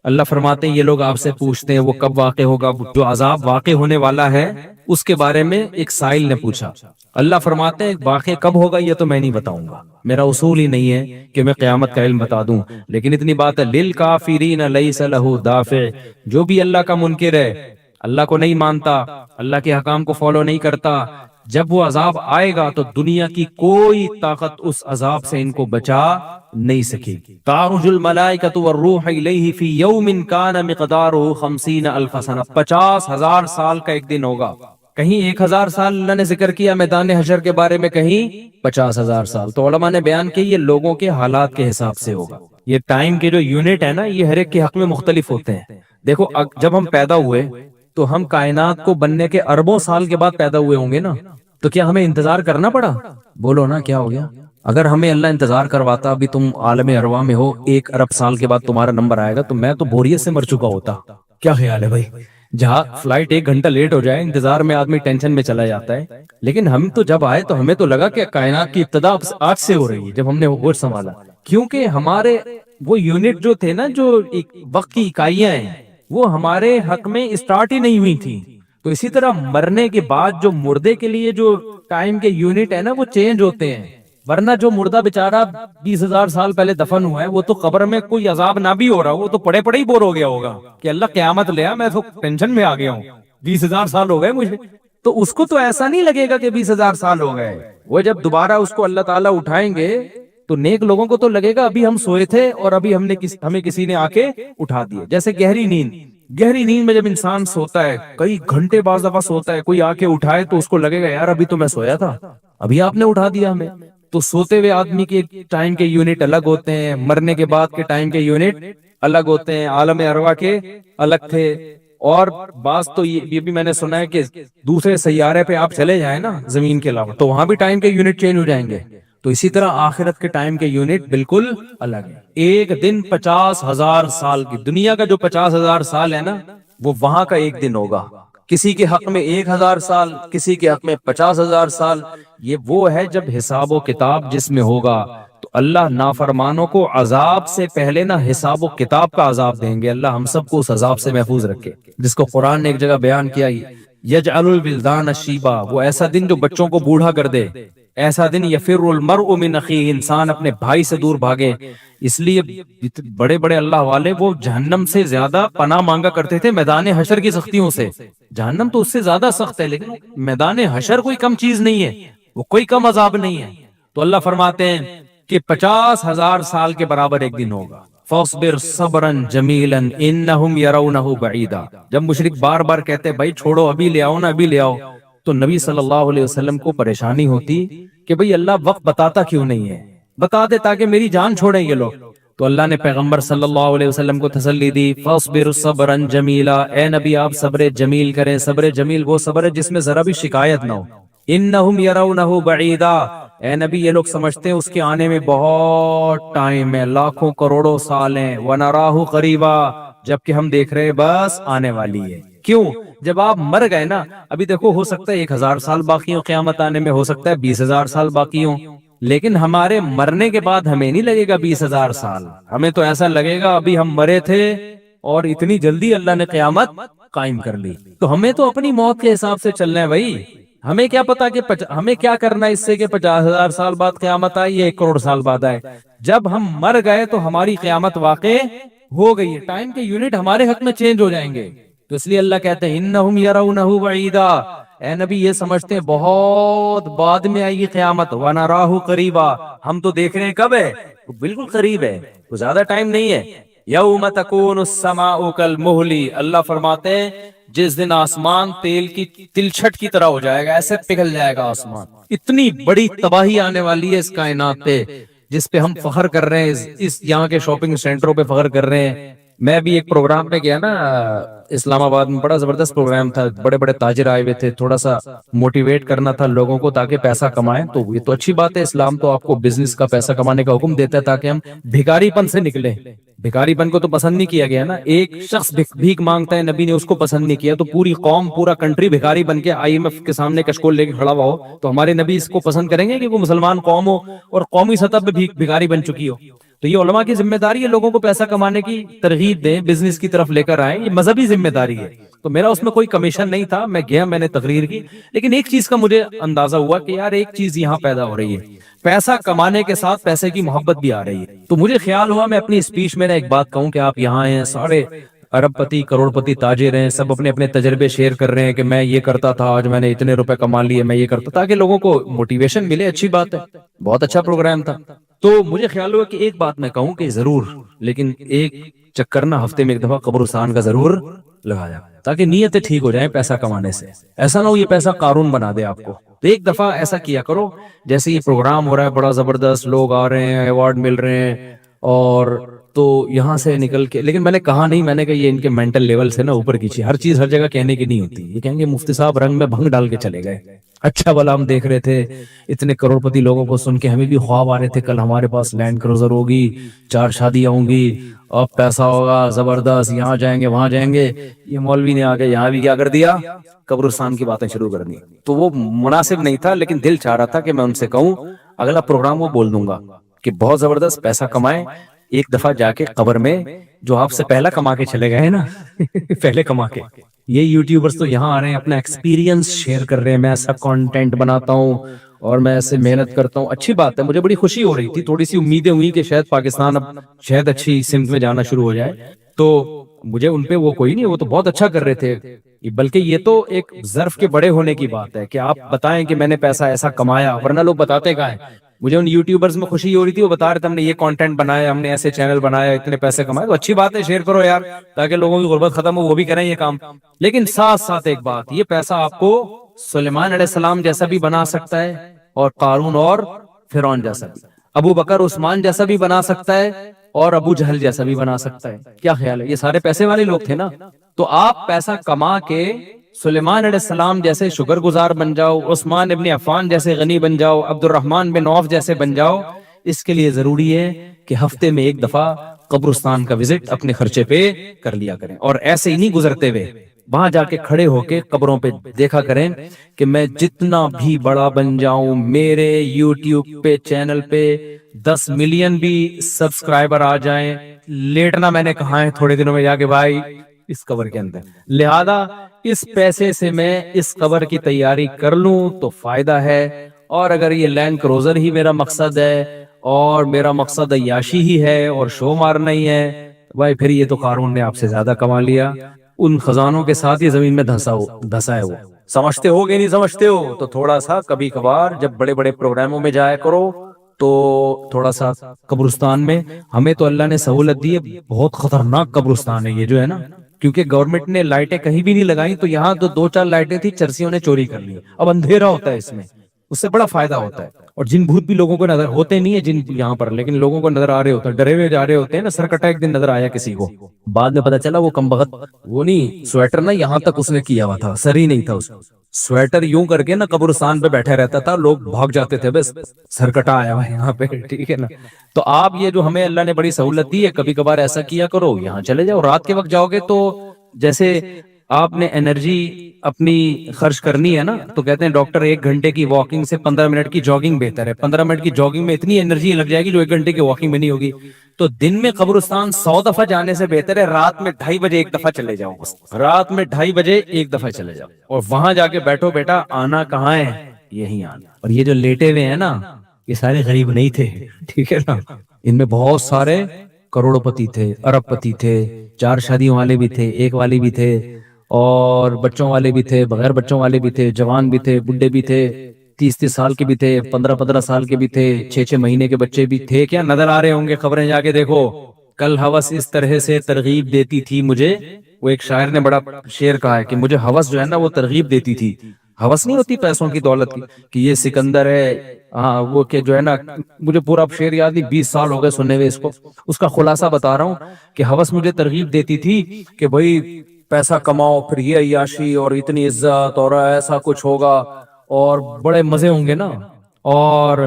اللہ فرماتے ہیں یہ لوگ آپ سے پوچھتے ہیں وہ کب واقع ہوگا, جو عذاب واقع ہونے والا ہے اس کے بارے میں ایک سائل نے پوچھا. اللہ فرماتے ہیں واقع کب ہوگا یہ تو میں نہیں بتاؤں گا, میرا اصول ہی نہیں ہے کہ میں قیامت کا علم بتا دوں. لیکن اتنی بات ہے للکافرین لیس لہ دافع, جو بھی اللہ کا منکر ہے, اللہ کو نہیں مانتا, اللہ کے حکام کو فالو نہیں کرتا, جب وہ عذاب آئے گا تو دنیا کی کوئی طاقت اس عذاب سے ان کو بچا نہیں سکے گی. تعرج الملائکۃ والروح الیہ فی یوم کان مقدارہ 50,000 سنہ, 50,000 سال کا ایک دن ہوگا. کہیں 1,000 سال اللہ نے ذکر کیا میدان حشر کے بارے میں, کہیں 50,000 سال. تو علماء نے بیان کی یہ لوگوں کے حالات کے حساب سے ہوگا. یہ ٹائم کے جو یونٹ ہے نا یہ ہر ایک کے حق میں مختلف ہوتے ہیں. دیکھو جب ہم پیدا ہوئے تو ہم کائنات کو بننے کے اربوں سال کے بعد پیدا ہوئے ہوں گے نا, تو کیا ہمیں انتظار کرنا پڑا؟ بولو نا کیا ہو گیا؟ اگر ہمیں اللہ انتظار کرواتا ابھی تم عالم ارواح میں ہو, 1 ارب سال کے بعد تمہارا نمبر آئے گا, تو میں تو بوریت سے مر چکا ہوتا. کیا خیال ہے بھائی؟ جہاں فلائٹ 1 گھنٹہ لیٹ ہو جائے انتظار میں آدمی ٹینشن میں چلا جاتا ہے. لیکن ہم تو جب آئے تو ہمیں تو لگا کہ کائنات کی ابتدا آج سے ہو رہی ہے, جب ہم نے ہوش سنبھالا. کیونکہ ہمارے وہ یونٹ جو تھے نا, جو وقت کی اکائیاں ہیں, وہ ہمارے حق میں اسٹارٹ ہی نہیں ہوئی تھی. تو اسی طرح مرنے کے بعد جو مردے کے لیے جو ٹائم کے یونٹ ہے نا وہ چینج ہوتے ہیں. ورنہ جو مردہ بیچارہ 20,000 سال پہلے دفن ہوا ہے وہ تو قبر میں کوئی عذاب نہ بھی ہو رہا, وہ تو پڑے پڑے ہی بور ہو گیا ہوگا کہ اللہ قیامت لیا, میں تو ٹینشن میں آ گیا ہوں, 20,000 سال ہو گئے مجھے. تو اس کو تو ایسا نہیں لگے گا کہ 20,000 سال ہو گئے. وہ جب دوبارہ اس کو اللہ تعالیٰ اٹھائیں گے تو نیک لوگوں کو تو لگے گا ابھی ہم سوئے تھے اور ابھی ہمیں کسی نے آ کے اٹھا دیا. جیسے گہری نیند میں جب انسان سوتا ہے کئی گھنٹے بعض دفعہ سوتا ہے, کوئی آ کے اٹھائے تو اس کو لگے گا یار ابھی تو میں سویا تھا, ابھی آپ نے اٹھا دیا ہمیں. تو سوتے ہوئے آدمی کے ٹائم کے یونٹ الگ ہوتے ہیں, مرنے کے بعد کے ٹائم کے یونٹ الگ ہوتے ہیں, عالم ارواح کے الگ تھے. اور بعض تو یہ بھی میں نے سنا ہے کہ دوسرے سیارے پہ آپ چلے جائیں نا زمین کے علاوہ تو وہاں بھی ٹائم کے یونٹ چینج ہو جائیں گے. تو اسی طرح آخرت کے ٹائم کے یونٹ بالکل الگ ہے. ایک دن 50,000 سال کی, دنیا کا جو 50,000 سال ہے نا وہ وہاں کا ایک دن ہوگا. کسی کے حق میں 1,000 سال, کسی کے حق میں 50,000 سال. یہ وہ ہے جب حساب و کتاب جس میں ہوگا تو اللہ نافرمانوں کو عذاب سے پہلے نہ حساب و کتاب کا عذاب دیں گے. اللہ ہم سب کو اس عذاب سے محفوظ رکھے, جس کو قرآن نے ایک جگہ بیان کیا یجعل الولدان شیبا, وہ ایسا دن جو بچوں کو بوڑھا کر دے. ایسا دن یفر المرء من اخیہ, انسان اپنے بھائی سے دور بھاگے. اس لیے بڑے بڑے اللہ والے وہ جہنم سے زیادہ پناہ مانگا کرتے تھے میدان حشر کی سختیوں سے. جہنم تو اس سے زیادہ سخت ہے لیکن میدان حشر کوئی کم چیز نہیں ہے, وہ کوئی کم عذاب نہیں ہے. تو اللہ فرماتے ہیں کہ 50,000 سال کے برابر ایک دن ہوگا. فاصبر صبرا جمیلا انہم یرونہ بعیدا. جب مشرک بار بار کہتے بھائی چھوڑو ابھی لے آؤ نا ابھی لے آؤ, تو نبی صلی اللہ علیہ وسلم کو پریشانی ہوتی کہ بھئی اللہ وقت بتاتا کیوں نہیں ہے, بتا دے تاکہ میری جان چھوڑیں یہ لوگ. تو اللہ نے پیغمبر صلی اللہ علیہ وسلم کو تسلی دی, فاصبر صبرا جمیلا, اے نبی آپ صبر جمیل کریں. صبر جمیل وہ صبر ہے جس میں ذرا بھی شکایت نہ ہو. انہم یرونہ بعیدا, اے نبی یہ لوگ سمجھتے ہیں اس کے آنے میں بہت ٹائم ہے, لاکھوں کروڑوں سال ہیں. وَنَرَاهُ قَرِيبًا, جبکہ ہم دیکھ رہے ہیں بس آنے والی ہے. کیوں؟ جب آپ مر گئے نا, ابھی دیکھو ہو سکتا ہے 1,000 سال باقی ہوں قیامت آنے میں, ہو سکتا ہے 20,000 سال باقی ہوں, لیکن ہمارے مرنے کے بعد ہمیں نہیں لگے گا 20,000 سال. ہمیں تو ایسا لگے گا ابھی ہم مرے تھے اور اتنی جلدی اللہ نے قیامت قائم کر لی. تو ہمیں تو اپنی موت کے حساب سے چلنا ہے بھائی. ہمیں کیا پتا کہ ہمیں کیا کرنا ہے اس سے کہ 50,000 سال بعد قیامت آئے یا 1 کروڑ سال بعد آئے. جب ہم مر گئے تو ہماری قیامت واقع ہو گئی ہے, ٹائم کے یونٹ ہمارے حق میں چینج ہو جائیں گے. تو اس لیے اللہ کہتے ہیں انہم یرونہ بعیدا, اے نبی یہ سمجھتے ہیں بہت بعد میں آئے گی قیامت. وَنَرَاهُ قَرِيبًا, ہم تو دیکھ رہے ہیں کب ہے, بالکل قریب ہے, تو زیادہ ٹائم نہیں ہے. یوم تکون السماء کالمہل, اللہ فرماتے ہیں جس دن آسمان تیل کی تلچھٹ کی طرح ہو جائے گا, ایسے پگھل جائے گا آسمان. اتنی بڑی تباہی آنے والی ہے اس کائنات پہ جس پہ ہم فخر کر رہے ہیں, اس یہاں کے شاپنگ سینٹروں پہ فخر کر رہے ہیں. میں بھی ایک پروگرام پہ گیا نا اسلام آباد میں, بڑا زبردست پروگرام تھا, بڑے بڑے تاجر آئے ہوئے تھے, تھوڑا سا موٹیویٹ کرنا تھا لوگوں کو تاکہ پیسہ کمائیں. تو یہ تو اچھی بات ہے, اسلام تو آپ کو بزنس کا پیسہ کمانے کا حکم دیتا ہے تاکہ ہم بھکاری پن سے نکلیں. بھکاری پن کو تو پسند نہیں کیا گیا نا, ایک شخص بھیک مانگتا ہے نبی نے اس کو پسند نہیں کیا, تو پوری قوم پورا کنٹری بھکاری بن کے IMF کے سامنے کشکول لے کے کھڑا ہوا ہو تو ہمارے نبی اس کو پسند کریں گے کہ وہ مسلمان قوم ہو اور قومی سطح پہ بھکاری بن چکی ہو. تو یہ علماء کی ذمہ داری ہے لوگوں کو پیسہ کمانے کی ترغیب دیں, بزنس کی طرف لے کر آئیں, یہ مذہبی ذمہ داری ہے. تو میرا اس میں کوئی کمیشن نہیں تھا, میں گیا, میں نے تقریر کی, لیکن ایک چیز کا مجھے اندازہ ہوا کہ یار ایک چیز یہاں پیدا ہو رہی ہے, پیسہ کمانے کے ساتھ پیسے کی محبت بھی آ رہی ہے. تو مجھے خیال ہوا میں اپنی اسپیچ میں ایک بات کہوں کہ آپ یہاں ہیں, سارے ارب پتی کروڑ پتی تاجر ہیں, سب اپنے اپنے تجربے شیئر کر رہے ہیں کہ میں یہ کرتا تھا, آج میں نے اتنے روپے کما لیے, میں یہ کرتا, تاکہ لوگوں کو موٹیویشن ملے. اچھی بات ہے, بہت اچھا پروگرام تھا. تو مجھے خیال ہوا کہ ایک بات میں کہوں کہ ضرور, لیکن ایک چکر نہ ہفتے میں ایک دفعہ قبرستان کا ضرور لگایا تاکہ نیتیں ٹھیک ہو جائیں پیسہ کمانے سے. ایسا نہ ہو یہ پیسہ قارون بنا دے آپ کو. تو ایک دفعہ ایسا کیا کرو, جیسے یہ پروگرام ہو رہا ہے بڑا زبردست, لوگ آ رہے ہیں, ایوارڈ مل رہے ہیں, اور تو یہاں سے نکل کے, لیکن میں نے کہا نہیں, میں نے کہا یہ ان کے مینٹل لیول سے نا اوپر کیجیے, ہر چیز ہر جگہ کہنے کی نہیں ہوتی. یہ کہیں گے مفتی صاحب رنگ میں بھنگ ڈال کے چلے گئے. اچھا بلا ہم دیکھ رہے تھے اتنے کروڑ پتی لوگوں کو سن کے, ہمیں بھی خواب آ رہے تھے کل ہمارے پاس لینڈ کروزر ہوگی, 4 شادیاں ہوں گی, اب پیسہ ہوگا زبردست, یہاں جائیں گے وہاں جائیں گے. یہ مولوی نے آگے یہاں بھی کیا کر دیا, قبرستان کی باتیں شروع کر دی. تو وہ مناسب نہیں تھا, لیکن دل چاہ رہا تھا کہ میں ان سے کہوں اگلا پروگرام وہ بول دوں گا کہ بہت زبردست پیسہ کمائیں, ایک دفعہ جا کے قبر میں جو آپ سے پہلا کما کے چلے گئے نا پہلے کما کے. یہ یوٹیوبرز تو یہاں آ رہے ہیں, اپنا ایکسپیرینس شیئر کر رہے ہیں, میں ایسا کانٹینٹ بناتا ہوں اور میں ایسے محنت کرتا ہوں. اچھی بات ہے, مجھے بڑی خوشی ہو رہی تھی, تھوڑی سی امیدیں ہوئی کہ شاید پاکستان اب شاید اچھی سمت میں جانا شروع ہو جائے. تو مجھے ان پہ وہ کوئی نہیں, وہ تو بہت اچھا کر رہے تھے, بلکہ یہ تو ایک ظرف کے بڑے ہونے کی بات ہے کہ آپ بتائیں کہ میں نے پیسہ ایسا کمایا, ورنہ لوگ بتاتے کہاں ہیں. مجھے ان یوٹیوبرز میں خوشی ہو رہی تھی, وہ بتا رہے تھے ہم نے یہ کانٹینٹ بنایا, ہم نے ایسے چینل بنایا, اتنے پیسے کمائے. تو اچھی بات ہے, شیئر کرو یار تاکہ لوگوں کی غربت ختم ہو, وہ بھی کریں یہ کام. لیکن ساتھ ساتھ ایک بات, یہ پیسہ آپ کو سلیمان علیہ السلام جیسا بھی بنا سکتا ہے, اور قارون اور فرعون جیسا بھی, ابو بکر عثمان جیسا بھی بنا سکتا ہے, اور ابو جہل جیسا بھی بنا سکتا ہے. کیا خیال ہے؟ یہ سارے پیسے والے لوگ تھے نا. تو آپ پیسہ کما کے سلیمان علیہ السلام جیسے شکر گزار بن جاؤ, عثمان ابن عفان جیسے غنی بن جاؤ, عبد الرحمن بن عوف جیسے بن جاؤ. اس کے لیے ضروری ہے کہ ہفتے میں ایک دفعہ قبرستان کا وزٹ اپنے خرچے پہ کر لیا کریں, اور ایسے ہی نہیں گزرتے ہوئے, وہاں جا کے کھڑے ہو کے قبروں پہ دیکھا کریں کہ میں جتنا بھی بڑا بن جاؤں, میرے یوٹیوب پہ چینل پہ 10 ملین بھی سبسکرائبر آ جائیں, لیٹنا میں نے کہا ہے تھوڑے دنوں میں جا کے بھائی اس قبر کے اندر. لہذا اس پیسے سے میں اس قبر کی تیاری کر لوں تو فائدہ ہے, اور اگر یہ لینڈ کروزر ہی میرا مقصد ہے اور میرا مقصد عیاشی ہی ہے اور شو مارنا ہی ہے, بھائی پھر یہ تو قارون نے آپ سے زیادہ کما لیا. ان خزانوں کے ساتھ یہ زمین میں دھسا ہے. وہ سمجھتے ہو کہ نہیں سمجھتے ہو؟ تو تھوڑا سا کبھی کبھار جب بڑے بڑے پروگراموں میں جایا کرو تو تھوڑا سا قبرستان میں, ہمیں تو اللہ نے سہولت دی ہے, بہت خطرناک قبرستان ہے یہ جو ہے نا, کیونکہ گورنمنٹ نے لائٹیں کہیں بھی نہیں لگائیں, تو یہاں تو 2-4 لائٹیں تھی, چرسیوں نے چوری کر لی. اب اندھیرا ہوتا ہے اس میں, اس سے بڑا فائدہ ہوتا ہے. اور جن بھوت بھی لوگوں کو نظر ہوتے نہیں ہے جن یہاں پر, لیکن لوگوں کو نظر آ رہے ہوتے ہیں, ڈرے ہوئے جا رہے ہوتے ہیں نا. سرکٹا ایک دن نظر آیا کسی کو, بعد میں پتا چلا وہ کمبخت, وہ نہیں سویٹر نا یہاں تک اس نے کیا ہوا تھا, سر ہی نہیں تھا اس, سویٹر یوں کر کے نا قبرستان پہ بیٹھے رہتا تھا, لوگ بھاگ جاتے تھے بس سرکٹا آیا ہوا یہاں پہ, ٹھیک ہے نا. تو آپ یہ جو ہمیں اللہ نے بڑی سہولت دی ہے, کبھی کبھار ایسا کیا کرو, یہاں چلے جاؤ. رات کے وقت جاؤ گے تو جیسے آپ نے انرجی اپنی خرچ کرنی ہے نا, تو کہتے ہیں ڈاکٹر 1 گھنٹے کی واکنگ سے 15 منٹ کی جاگنگ بہتر ہے. 15 منٹ کی جاگنگ میں اتنی انرجی لگ جائے گی جو 1 گھنٹے کی واکنگ میں نہیں ہوگی. تو دن میں قبرستان 100 دفعہ جانے سے بہتر ہے رات میں 2:30 بجے 1 دفعہ چلے جاؤ. رات میں 2:30 بجے 1 دفعہ چلے جاؤ, اور وہاں جا کے بیٹھو, بیٹا آنا کہاں ہے, یہی آنا. اور یہ جو لیٹے ہوئے ہیں نا, یہ سارے غریب نہیں تھے, ٹھیک ہے نا. ان میں بہت سارے کروڑ پتی تھے, ارب پتی تھے, 4 شادیوں والے بھی تھے, 1 والی بھی تھے, اور بچوں والے بھی تھے, بغیر بچوں والے بھی تھے, جوان بھی تھے, بڈھے بھی تھے, 30 سال کے بھی تھے, 15 سال کے بھی تھے, 6 مہینے کے بچے بھی تھے. کیا نظر آ رہے ہوں گے خبریں, جا کے دیکھو. کل ہوس اس طرح سے ترغیب دیتی تھی مجھے, وہ ایک شاعر نے بڑا شعر کہا ہے کہ مجھے ہوس جو ہے نا وہ ترغیب دیتی تھی. ہوس نہیں ہوتی پیسوں کی دولت کی کہ یہ سکندر ہے, ہاں وہ کہ جو ہے نا, مجھے پورا شعر یاد نہیں, 20 سال ہو گئے سننے ہوئے اس کو. اس کا خلاصہ بتا رہا ہوں کہ ہوس مجھے ترغیب دیتی تھی کہ بھائی پیسہ کماؤ, پھر یہ عیاشی اور اتنی عزت اور ایسا کچھ ہوگا, اور بڑے مزے ہوں گے نا, اور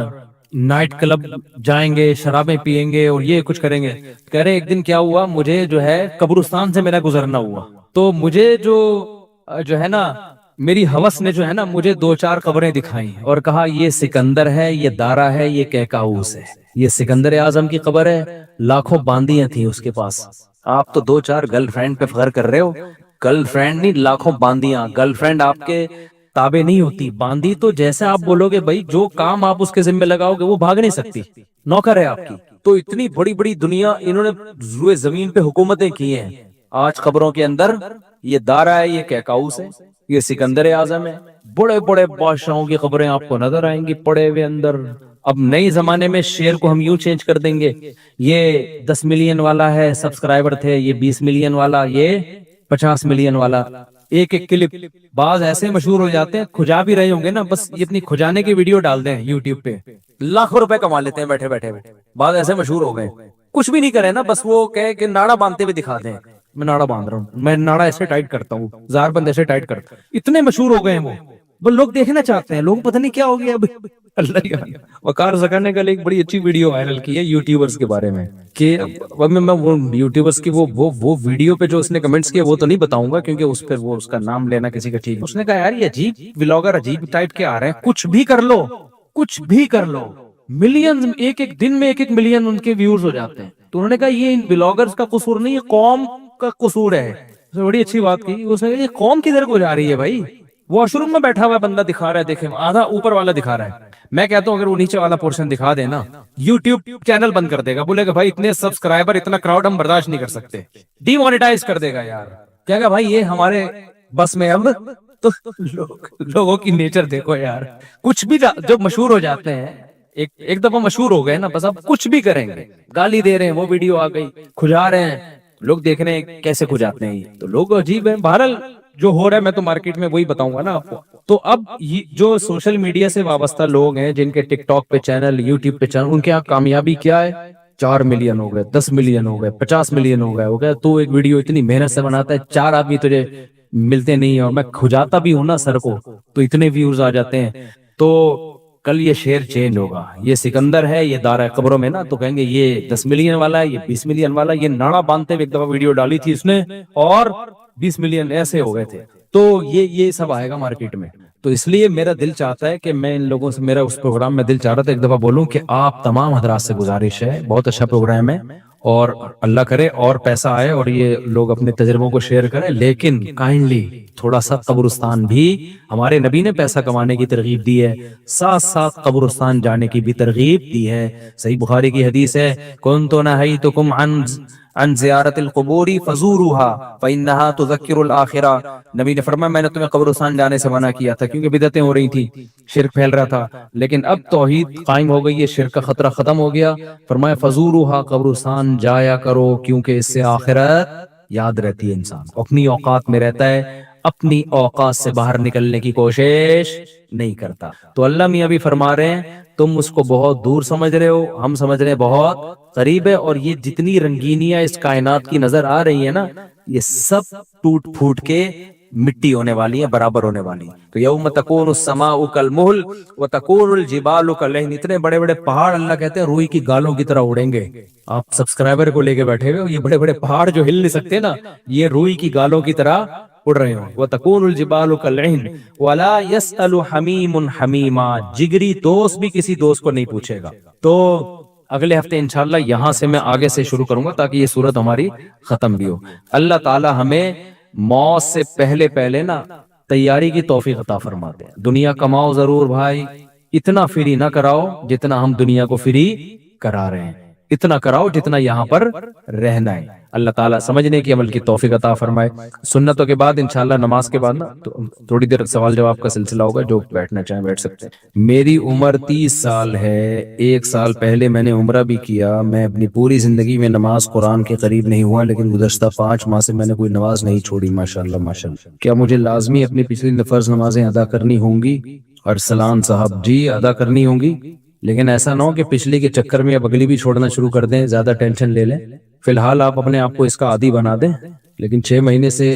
نائٹ کلب جائیں گے, شرابیں پیئیں گے, اور یہ کچھ کریں گے. کہہ رہے ایک دن کیا ہوا, مجھے جو ہے قبرستان سے میرا گزرنا ہوا, تو مجھے جو ہے نا میری ہوس نے جو ہے نا مجھے 2-4 قبریں دکھائیں اور کہا یہ سکندر ہے, یہ دارا ہے, یہ کیکاؤس ہے. یہ سکندر اعظم کی قبر ہے, لاکھوں باندیاں تھیں اس کے پاس. آپ تو 2-4 گرل فرینڈ پہ فخر کر رہے ہو, گرل فرینڈ نہیں لاکھوں باندیاں. گرل فرینڈ آپ کے تابع نہیں ہوتی, باندی تو جیسے آپ بولو گے بھائی جو کام آپ اس کے ذمہ لگاؤ گے وہ بھاگ نہیں سکتی, نوکر ہے آپ کی. تو اتنی بڑی بڑی دنیا انہوں نے روئے زمین پہ حکومتیں کی ہیں. آج قبروں کے اندر یہ دارا ہے, یہ کیکاؤس ہے, یہ سکندر اعظم ہے. بڑے بڑے بادشاہوں کی قبریں آپ کو نظر آئیں گی پڑے ہوئے اندر. اب نئے زمانے میں شعر کو ہم یوں چینج کر دیں گے, یہ 10 ملین والا ہے سبسکرائبر تھے, یہ 20 ملین والا, یہ 50 ملین والا. ایک کلپ بعض ایسے مشہور ہو جاتے ہیں, کھجا بھی رہے ہوں گے نا, بس یہ اپنی کھجانے کی ویڈیو ڈال دیں یوٹیوب پہ, لاکھوں روپے کما لیتے ہیں بیٹھے بیٹھے. بعض ایسے مشہور ہو گئے, کچھ بھی نہیں کرے نا, بس وہ کہے کہ ناڑا باندھتے ہوئے دکھا دیں, میں ناڑا باندھ رہا ہوں, میں ناڑا ایسے ٹائٹ کرتا ہوں, زار بند ایسے ٹائٹ کرتا ہوں. اتنے مشہور ہو گئے ہیں وہ لوگ دیکھنا چاہتے ہیں. لوگ پتہ نہیں کیا ہو گیا اب. اللہ یا وقار زکر نے کل ایک بڑی اچھی ویڈیو وائرل کی ہے یوٹیوبرز کے بارے میں, کہ اب میں وہ یوٹیوبرز کی وہ ویڈیو پہ جو اس نے کمنٹس کیے وہ تو نہیں بتاؤں گا, کیونکہ اس پہ وہ اس کا نام لینا کسی کا ٹھیک. اس نے کہا یار یہ عجیب ولاگر عجیب ٹائپ کے آ رہے ہیں, کچھ بھی کر لو, کچھ بھی کر لو, ملین ایک دن میں 1 ملین ان کے ویوز ہو جاتے ہیں. تو انہوں نے کہا یہ ان بلاگرز کا قصور نہیں, یہ قوم کا قصور ہے. اس نے بڑی اچھی بات کی, اس نے کہا یہ قوم کدھر کو جا رہی ہے بھائی, واش روم میں بیٹھا ہوا بندہ دکھا رہا ہے, دیکھیں آدھا اوپر والا دکھا رہا ہے, میں کہتا ہوں اگر وہ نیچے والا پورشن دکھا دے نا یوٹیوب چینل بند کر دے گا, بولے گا بھائی اتنے سبسکرائبر اتنا کراؤڈ ہم برداشت نہیں کر سکتے, ڈی مانیٹائز کر دے گا یار. کہے گا بھائی یہ ہمارے بس میں اب تو لوگوں کی نیچر دیکھو یار, کچھ بھی جو مشہور ہو جاتے ہیں ایک دفعہ مشہور ہو گئے نا بس اب کچھ بھی کریں گے, گالی دے رہے ہیں وہ ویڈیو آ گئی, کھجا رہے ہیں لوگ دیکھ رہے ہیں کیسے کھجاتے ہیں, تو لوگ عجیب ہے. بہرحال جو ہو رہا ہے میں تو مارکیٹ میں وہی بتاؤں گا نا آپ کو. تو اب جو سوشل میڈیا سے وابستہ لوگ ہیں جن کے ٹک ٹاک پہ چینل, یوٹیوب پہ چینل, ان کے یہاں کامیابی کیا ہے؟ 4 ملین ہو گئے, 10 ملین ہو گئے, 50 ملین ہو گئے. تو ایک ویڈیو اتنی محنت سے بناتا ہے, 4 آدمی تجھے ملتے نہیں ہیں, اور میں کھجاتا بھی ہوں نا سر کو تو اتنے ویوز آ جاتے ہیں. تو کل یہ شیئر چینج ہوگا, یہ سکندر ہے یہ دارہ قبروں میں نا, تو کہیں گے یہ 10 ملین والا ہے, یہ 20 ملین والا. یہ ناڑا باندھتے ہوئے ایک دفعہ ویڈیو ڈالی تھی اس نے اور 20 ملین ایسے ہو گئے تھے. تو یہ سب آئے گا مارکیٹ میں. تو اس لیے میرا دل چاہتا ہے کہ میں ان لوگوں سے, میرا اس پروگرام میں دل چاہ رہا تھا ایک دفعہ بولوں کہ آپ تمام حضرات سے گزارش ہے, بہت اچھا پروگرام ہے اور اللہ کرے اور پیسہ آئے اور یہ لوگ اپنے تجربوں کو شیئر کریں, لیکن کائنڈلی تھوڑا سا قبرستان بھی, ہمارے نبی نے پیسہ کمانے کی ترغیب دی ہے, ساتھ ساتھ قبرستان جانے کی بھی ترغیب دی ہے. صحیح بخاری کی حدیث ہے, کنت نہیتکم عن زیارت القبور فزوروها فانها تذکر الاخرہ. نبی نے فرمایا میں نے تمہیں قبرستان جانے سے منع کیا تھا کیونکہ بدعتیں ہو رہی تھی, شرک پھیل رہا تھا, لیکن اب توحید قائم ہو گئی ہے, شرک کا خطرہ ختم ہو گیا. فرمایا فزوروها, قبرستان جایا کرو کیونکہ اس سے آخرت یاد رہتی ہے. انسان اپنی اوقات میں رہتا ہے, اپنی اوقات سے باہر نکلنے کی کوشش نہیں کرتا. تو اللہ میاں بھی فرما رہے ہیں تم اس کو بہت دور سمجھ رہے ہو, ہم سمجھ رہے ہیں بہت قریب ہے. اور یہ جتنی رنگینیاں اس کائنات کی نظر آ رہی ہیں نا, یہ سب ٹوٹ پھوٹ کے مٹی ہونے والی ہیں, برابر ہونے والی ہیں. تو یوم تکون السماء کالمہل وتکون الجبال کالعہن, اتنے بڑے بڑے پہاڑ اللہ کہتے ہیں روئی کی گالوں کی طرح اڑیں گے. آپ سبسکرائبر کو لے کے بیٹھے ہوئے, یہ بڑے بڑے پہاڑ جو ہل نہیں سکتے نا, یہ روئی کی گالوں کی طرح اڑ رہے ہوں. وتکون الجبال کالعہن ولا يسأل حمیم حمیما, جگری دوست بھی کسی دوست کو نہیں پوچھے گا. تو اگلے ہفتے انشاءاللہ یہاں سے میں آگے سے شروع کروں گا تاکہ یہ صورت ہماری ختم بھی ہو. اللہ تعالی ہمیں موت سے پہلے نا تیاری کی توفیق عطا فرماتے ہیں. دنیا کماؤ ضرور بھائی, اتنا فری نہ کراؤ جتنا ہم دنیا کو فری کرا رہے ہیں, اتنا کراؤ جتنا یہاں پر رہنا ہے. اللہ تعالیٰ سمجھنے کی عمل کی توفیق عطا فرمائے. سنتوں کے بعد انشاءاللہ نماز کے بعد نا تو تھوڑی دیر سوال جواب کا سلسلہ ہوگا, جو بیٹھنا چاہیں بیٹھ سکتے ہیں. میری عمر 30 سال ہے, 1 سال پہلے میں نے عمرہ بھی کیا. میں اپنی پوری زندگی میں نماز قرآن کے قریب نہیں ہوا, لیکن گزشتہ 5 ماہ سے میں نے کوئی نماز نہیں چھوڑی. ماشاءاللہ ماشاءاللہ. کیا مجھے لازمی اپنی پچھلی فرض نمازیں ادا کرنی ہوں گی؟ ارسلان صاحب جی ادا کرنی ہوں گی, لیکن ایسا نہ ہو کہ پچھلی کے چکر میں اب اگلی بھی چھوڑنا شروع کر دیں, زیادہ ٹینشن لے لیں. فی الحال آپ اپنے آپ کو اس کا عادی بنا دیں, لیکن 6 مہینے سے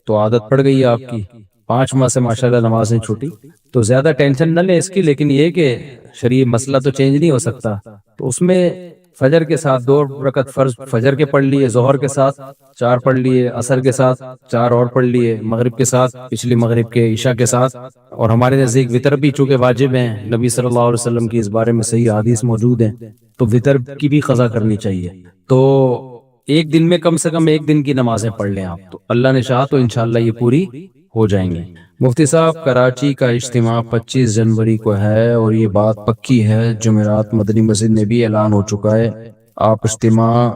تو عادت پڑ گئی ہے آپ کی, 5 ماہ سے ماشاءاللہ نماز نہیں چھوٹی, تو زیادہ ٹینشن نہ لیں اس کی. لیکن یہ کہ شریع مسئلہ تو چینج نہیں ہو سکتا, تو اس میں فجر کے ساتھ 2 رکعت فرض فجر کے پڑھ لیے, ظہر کے ساتھ 4 پڑھ لیے, عصر کے ساتھ 4 اور پڑھ لیے, مغرب کے ساتھ پچھلی مغرب کے, عشاء کے ساتھ. اور ہمارے نزدیک وتر بھی چونکہ واجب ہیں, نبی صلی اللہ علیہ وسلم کی اس بارے میں صحیح حدیث موجود ہیں, تو وتر کی بھی قضا کرنی چاہیے. تو ایک دن میں کم سے کم 1 دن کی نمازیں پڑھ لیں آپ, تو اللہ نے چاہا تو انشاءاللہ یہ پوری ہو جائیں گی. مفتی صاحب کراچی کا اجتماع 25 جنوری کو ہے اور یہ بات پکی ہے, جمعرات مدنی مسجد میں بھی اعلان ہو چکا ہے, آپ اجتماع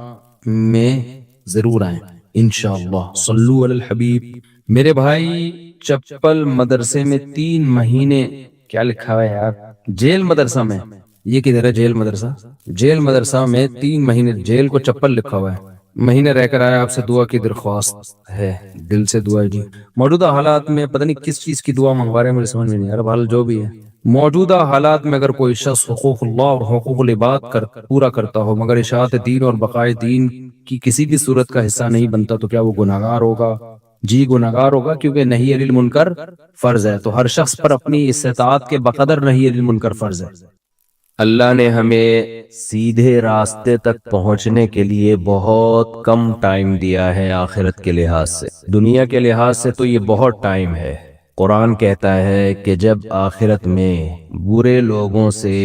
میں ضرور آئیں انشاءاللہ. صلو علی الحبیب. میرے بھائی چپل مدرسے میں 3 مہینے, کیا لکھا ہوا ہے یار, جیل مدرسہ میں, یہ کدھر ہے جیل مدرسہ؟ جیل مدرسہ میں 3 مہینے, جیل کو چپل لکھا ہوا ہے, مہینے رہ کر آیا, آپ سے دعا کی درخواست ہے, دل سے دعا جی. موجودہ حالات میں پتہ نہیں کس چیز کی دعا منگوا رہے ہیں, مجھے سمجھ میں نہیں آ رہا. حال جو بھی ہے, موجودہ حالات میں اگر کوئی شخص حقوق اللہ اور حقوق العباد پورا کرتا ہو مگر اشاعت دین اور بقائے دین کی کسی بھی صورت کا حصہ نہیں بنتا, تو کیا وہ گناہگار ہوگا؟ جی گناہگار ہوگا, کیونکہ نہی عن المنکر فرض ہے, تو ہر شخص پر اپنی استطاعت کے بقدر نہی عن المنکر فرض ہے. اللہ نے ہمیں سیدھے راستے تک پہنچنے کے لیے بہت کم ٹائم دیا ہے آخرت کے لحاظ سے. دنیا کے لحاظ سے تو یہ بہت ٹائم ہے. قرآن کہتا ہے کہ جب آخرت میں برے لوگوں سے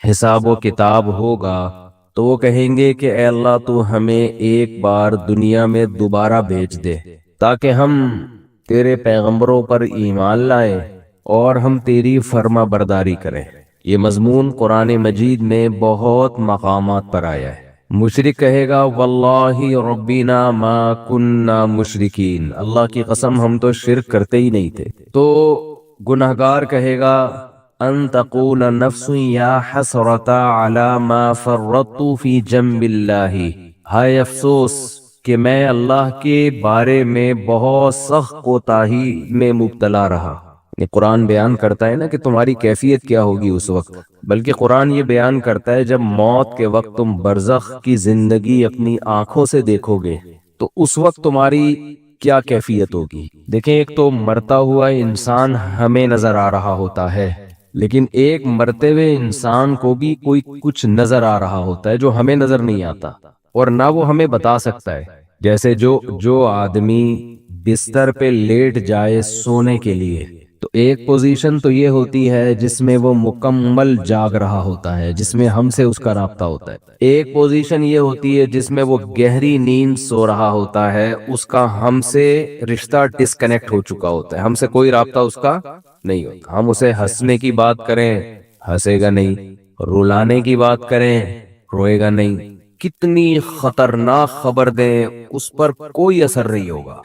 حساب و کتاب ہوگا تو وہ کہیں گے کہ اے اللہ تو ہمیں ایک بار دنیا میں دوبارہ بھیج دے تاکہ ہم تیرے پیغمبروں پر ایمان لائیں اور ہم تیری فرما برداری کریں. یہ مضمون قرآن مجید میں بہت مقامات پر آیا ہے. مشرک کہے گا واللہ ربنا ما کننا مشرکین، اللہ کی قسم ہم تو شرک کرتے ہی نہیں تھے. تو گنہگار کہے گا ان تقول نفس یا حسرت علی ما فرطت فی جنب اللہ، ہائے افسوس کہ میں اللہ کے بارے میں بہت سخت کوتاہی میں مبتلا رہا. یہ قرآن بیان کرتا ہے نا کہ تمہاری کیفیت کیا ہوگی اس وقت، بلکہ قرآن یہ بیان کرتا ہے جب موت کے وقت تم برزخ کی زندگی اپنی آنکھوں سے دیکھو گے تو اس وقت تمہاری کیا کیفیت ہوگی. دیکھیں، ایک تو مرتا ہوا انسان ہمیں نظر آ رہا ہوتا ہے، لیکن ایک مرتے ہوئے انسان کو بھی کوئی کچھ نظر آ رہا ہوتا ہے جو ہمیں نظر نہیں آتا اور نہ وہ ہمیں بتا سکتا ہے. جیسے جو آدمی بستر پہ لیٹ جائے سونے کے لیے تو ایک پوزیشن تو یہ ہوتی ہے جس میں وہ مکمل جاگ رہا ہوتا ہے، جس میں ہم سے اس کا رابطہ ہوتا ہے. ایک پوزیشن یہ ہوتی ہے جس میں وہ گہری نیند سو رہا ہوتا ہے، اس کا ہم سے رشتہ ڈسکنیکٹ ہو چکا ہوتا ہے، ہم سے کوئی رابطہ اس کا نہیں ہوتا. ہم اسے ہنسنے کی بات کریں ہنسے گا نہیں، رلانے کی بات کریں روئے گا نہیں. کتنی خطرناک خبر دیں اس پر کوئی اثر نہیں ہوگا.